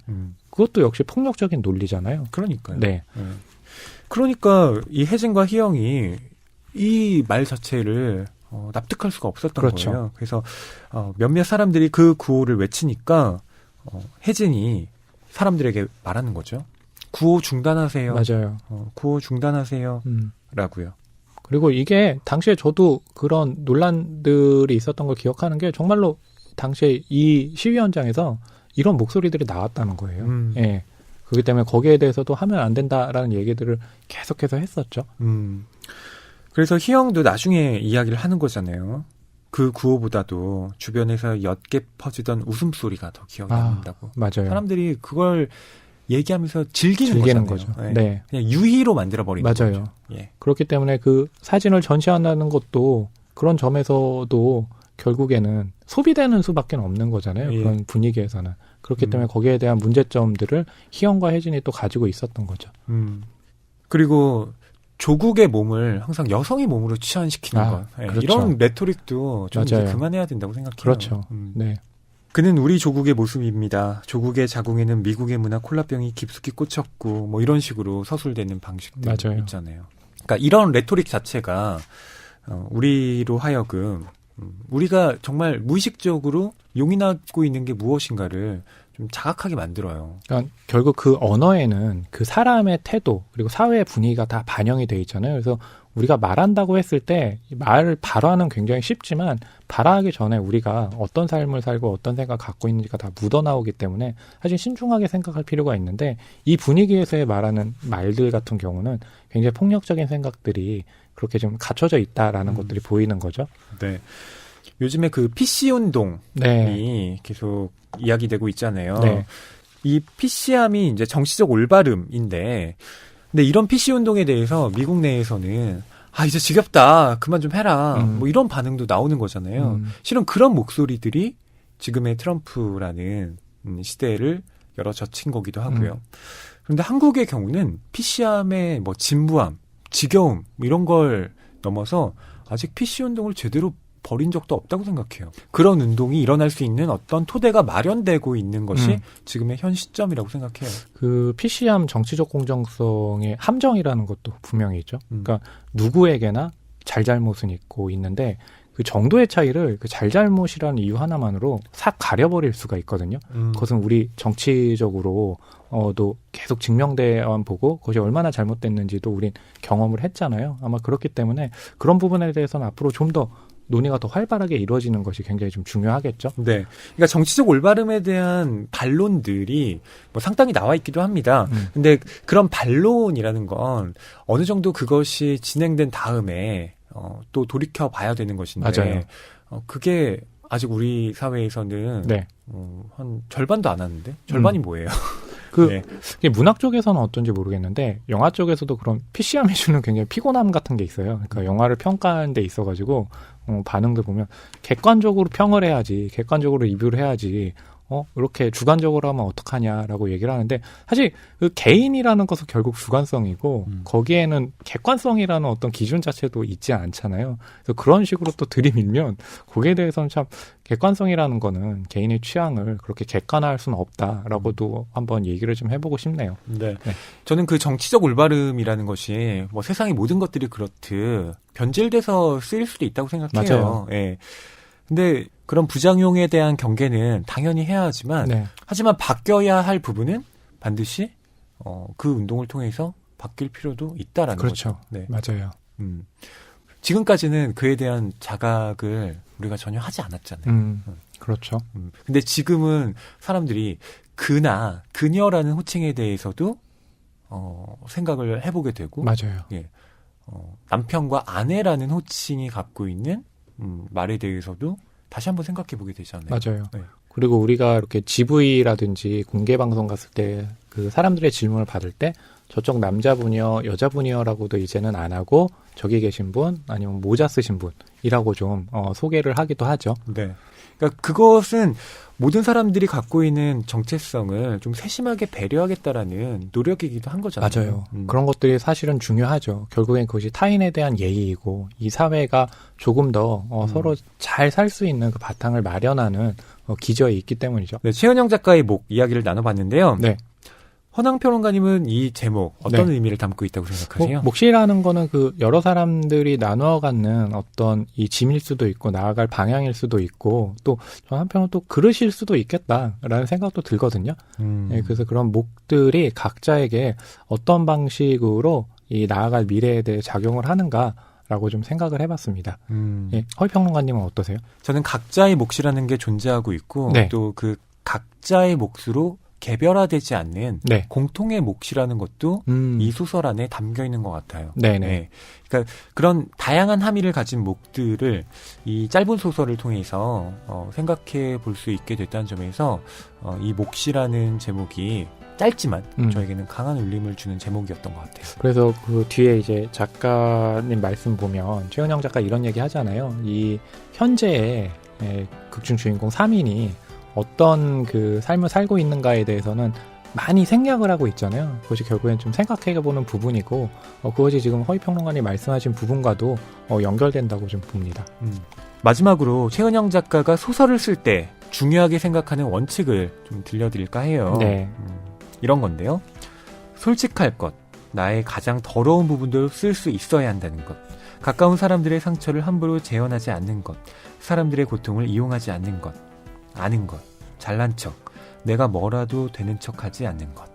그것도 역시 폭력적인 논리잖아요. 그러니까요. 네. 그러니까 이 혜진과 희영이 이 말 자체를 납득할 수가 없었던 그렇죠. 거예요. 그래서 몇몇 사람들이 그 구호를 외치니까 혜진이 사람들에게 말하는 거죠. 구호 중단하세요. 맞아요. 구호 중단하세요. 라고요. 그리고 이게 당시에 저도 그런 논란들이 있었던 걸 기억하는 게 정말로 당시에 이 시위 현장에서 이런 목소리들이 나왔다는 거예요. 예. 그렇기 때문에 거기에 대해서도 하면 안 된다라는 얘기들을 계속해서 했었죠. 그래서 희영도 나중에 이야기를 하는 거잖아요. 그 구호보다도 주변에서 옅게 퍼지던 웃음소리가 더 기억이 남는다고. 맞아요. 사람들이 그걸 얘기하면서 즐기는 거죠. 거잖아요. 네. 그냥 유희로 만들어버리는 맞아요. 거죠. 예. 그렇기 때문에 그 사진을 전시한다는 것도 그런 점에서도 결국에는 소비되는 수밖에 없는 거잖아요. 예. 그런 분위기에서는. 그렇기 때문에 거기에 대한 문제점들을 희영과 혜진이 또 가지고 있었던 거죠. 그리고 조국의 몸을 항상 여성의 몸으로 치환시키는 것. 예. 그렇죠. 이런 레토릭도 좀 이제 맞아요. 그만해야 된다고 생각해요. 그렇죠. 네. 그는 우리 조국의 모습입니다. 조국의 자궁에는 미국의 문화 콜라병이 깊숙이 꽂혔고 뭐 이런 식으로 서술되는 방식들 맞아요. 있잖아요. 그러니까 이런 레토릭 자체가 우리로 하여금 우리가 정말 무의식적으로 용인하고 있는 게 무엇인가를 좀 자각하게 만들어요. 그러니까 결국 그 언어에는 그 사람의 태도 그리고 사회의 분위기가 다 반영이 돼 있잖아요. 그래서 우리가 말한다고 했을 때 말을 발화는 굉장히 쉽지만 발화하기 전에 우리가 어떤 삶을 살고 어떤 생각 갖고 있는지가 다 묻어나오기 때문에 사실 신중하게 생각할 필요가 있는데 이 분위기에서의 말하는 말들 같은 경우는 굉장히 폭력적인 생각들이 그렇게 좀 갖춰져 있다라는 것들이 보이는 거죠. 네. 요즘에 그 PC 운동이 네. 계속 이야기되고 있잖아요. 네. 이 PC함이 이제 정치적 올바름인데, 근데 이런 PC 운동에 대해서 미국 내에서는 이제 지겹다, 그만 좀 해라, 뭐 이런 반응도 나오는 거잖아요. 실은 그런 목소리들이 지금의 트럼프라는 시대를 열어 젖힌 거기도 하고요. 그런데 한국의 경우는 PC함의 뭐 진부함, 지겨움 뭐 이런 걸 넘어서 아직 PC 운동을 제대로 버린 적도 없다고 생각해요. 그런 운동이 일어날 수 있는 어떤 토대가 마련되고 있는 것이 지금의 현 시점이라고 생각해요. 그 PC함 정치적 공정성의 함정이라는 것도 분명히 있죠. 그러니까 누구에게나 잘잘못은 있고 있는데 그 정도의 차이를 그 잘잘못이라는 이유 하나만으로 싹 가려버릴 수가 있거든요. 그것은 우리 정치적으로 도 계속 증명돼만 보고 그것이 얼마나 잘못됐는지도 우린 경험을 했잖아요. 아마 그렇기 때문에 그런 부분에 대해서는 앞으로 좀 더 논의가 더 활발하게 이루어지는 것이 굉장히 좀 중요하겠죠. 네. 그러니까 정치적 올바름에 대한 반론들이 뭐 상당히 나와 있기도 합니다. 근데 그런 반론이라는 건 어느 정도 그것이 진행된 다음에 또 돌이켜 봐야 되는 것인데 맞아요. 그게 아직 우리 사회에서는 네. 한 절반도 안 하는데 절반이 뭐예요? 네. 이게 문학 쪽에서는 어떤지 모르겠는데 영화 쪽에서도 그런 PC함 해주는 굉장히 피곤함 같은 게 있어요. 그러니까 영화를 평가하는 데 있어가지고 반응들 보면 객관적으로 평을 해야지, 객관적으로 리뷰를 해야지. 이렇게 주관적으로 하면 어떡하냐라고 얘기를 하는데 사실 그 개인이라는 것은 결국 주관성이고 거기에는 객관성이라는 어떤 기준 자체도 있지 않잖아요. 그래서 그런 식으로 또 들이밀면 거기에 대해서는 참 객관성이라는 거는 개인의 취향을 그렇게 객관화할 수는 없다라고도 한번 얘기를 좀 해보고 싶네요. 네. 저는 그 정치적 올바름이라는 것이 뭐 세상의 모든 것들이 그렇듯 변질돼서 쓰일 수도 있다고 생각해요. 맞아요. 예. 근데 그런 부작용에 대한 경계는 당연히 해야 하지만 하지만 바뀌어야 할 부분은 반드시 그 운동을 통해서 바뀔 필요도 있다라는 그렇죠. 거죠. 네. 맞아요. 지금까지는 그에 대한 자각을 우리가 전혀 하지 않았잖아요. 그렇죠. 근데 지금은 사람들이 그나 그녀라는 호칭에 대해서도 생각을 해보게 되고 맞아요. 예. 남편과 아내라는 호칭이 갖고 있는 말에 대해서도 다시 한번 생각해 보게 되잖아요. 맞아요. 네. 그리고 우리가 이렇게 GV라든지 공개 방송 갔을 때 그 사람들의 질문을 받을 때 저쪽 남자분이요, 여자분이요라고도 이제는 안 하고 저기 계신 분 아니면 모자 쓰신 분이라고 좀 소개를 하기도 하죠. 네. 그러니까 그것은 모든 사람들이 갖고 있는 정체성을 좀 세심하게 배려하겠다라는 노력이기도 한 거잖아요. 맞아요. 그런 것들이 사실은 중요하죠. 결국엔 그것이 타인에 대한 예의이고 이 사회가 조금 더 서로 잘 살 수 있는 그 바탕을 마련하는 기저에 있기 때문이죠. 네, 최은영 작가의 목 이야기를 나눠봤는데요. 네. 허낭평론가님은 이 제목 어떤 네. 의미를 담고 있다고 생각하세요? 몫이라는 거는 그 여러 사람들이 나누어 갖는 어떤 이 짐일 수도 있고 나아갈 방향일 수도 있고 또 한편으로 또 그릇일 수도 있겠다라는 생각도 들거든요. 네, 그래서 그런 몫들이 각자에게 어떤 방식으로 이 나아갈 미래에 대해 작용을 하는가라고 좀 생각을 해봤습니다. 예, 허위평론가님은 어떠세요? 저는 각자의 몫이라는 게 존재하고 있고 네. 또 그 각자의 몫으로 개별화되지 않는 네. 공통의 몫이라는 것도 이 소설 안에 담겨 있는 것 같아요. 네네. 네. 그러니까 그런 다양한 함의를 가진 몫들을 이 짧은 소설을 통해서 생각해 볼 수 있게 됐다는 점에서 이 몫이라는 제목이 짧지만 저에게는 강한 울림을 주는 제목이었던 것 같아요. 그래서 그 뒤에 이제 작가님 말씀 보면 최은영 작가 이런 얘기 하잖아요. 이 현재의 극중 주인공 3인이 어떤 그 삶을 살고 있는가에 대해서는 많이 생략을 하고 있잖아요. 그것이 결국엔 좀 생각해보는 부분이고 그것이 지금 허위평론가님 말씀하신 부분과도 연결된다고 좀 봅니다. 마지막으로 최은영 작가가 소설을 쓸 때 중요하게 생각하는 원칙을 좀 들려드릴까 해요. 네. 이런 건데요. 솔직할 것, 나의 가장 더러운 부분도 쓸 수 있어야 한다는 것, 가까운 사람들의 상처를 함부로 재현하지 않는 것, 사람들의 고통을 이용하지 않는 것, 아는 것, 잘난 척, 내가 뭐라도 되는 척하지 않는 것.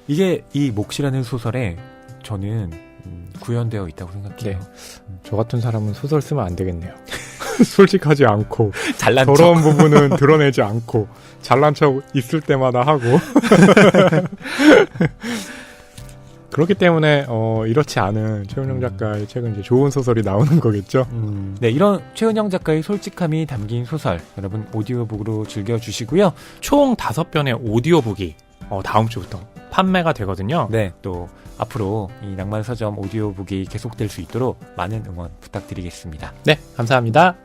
이게 이 몫이라는 소설에 저는 구현되어 있다고 생각해요. 네. 저 같은 사람은 소설 쓰면 안 되겠네요. 솔직하지 않고 잘난 더러운 척. 부분은 드러내지 않고 잘난 척 있을 때마다 하고 그렇기 때문에 이렇지 않은 최은영 작가의 책은 이제 좋은 소설이 나오는 거겠죠. 네, 이런 최은영 작가의 솔직함이 담긴 소설 여러분 오디오북으로 즐겨주시고요. 총 5편의 오디오북이 다음 주부터 판매가 되거든요. 네, 또 앞으로 이 낭만 서점 오디오북이 계속될 수 있도록 많은 응원 부탁드리겠습니다. 네, 감사합니다.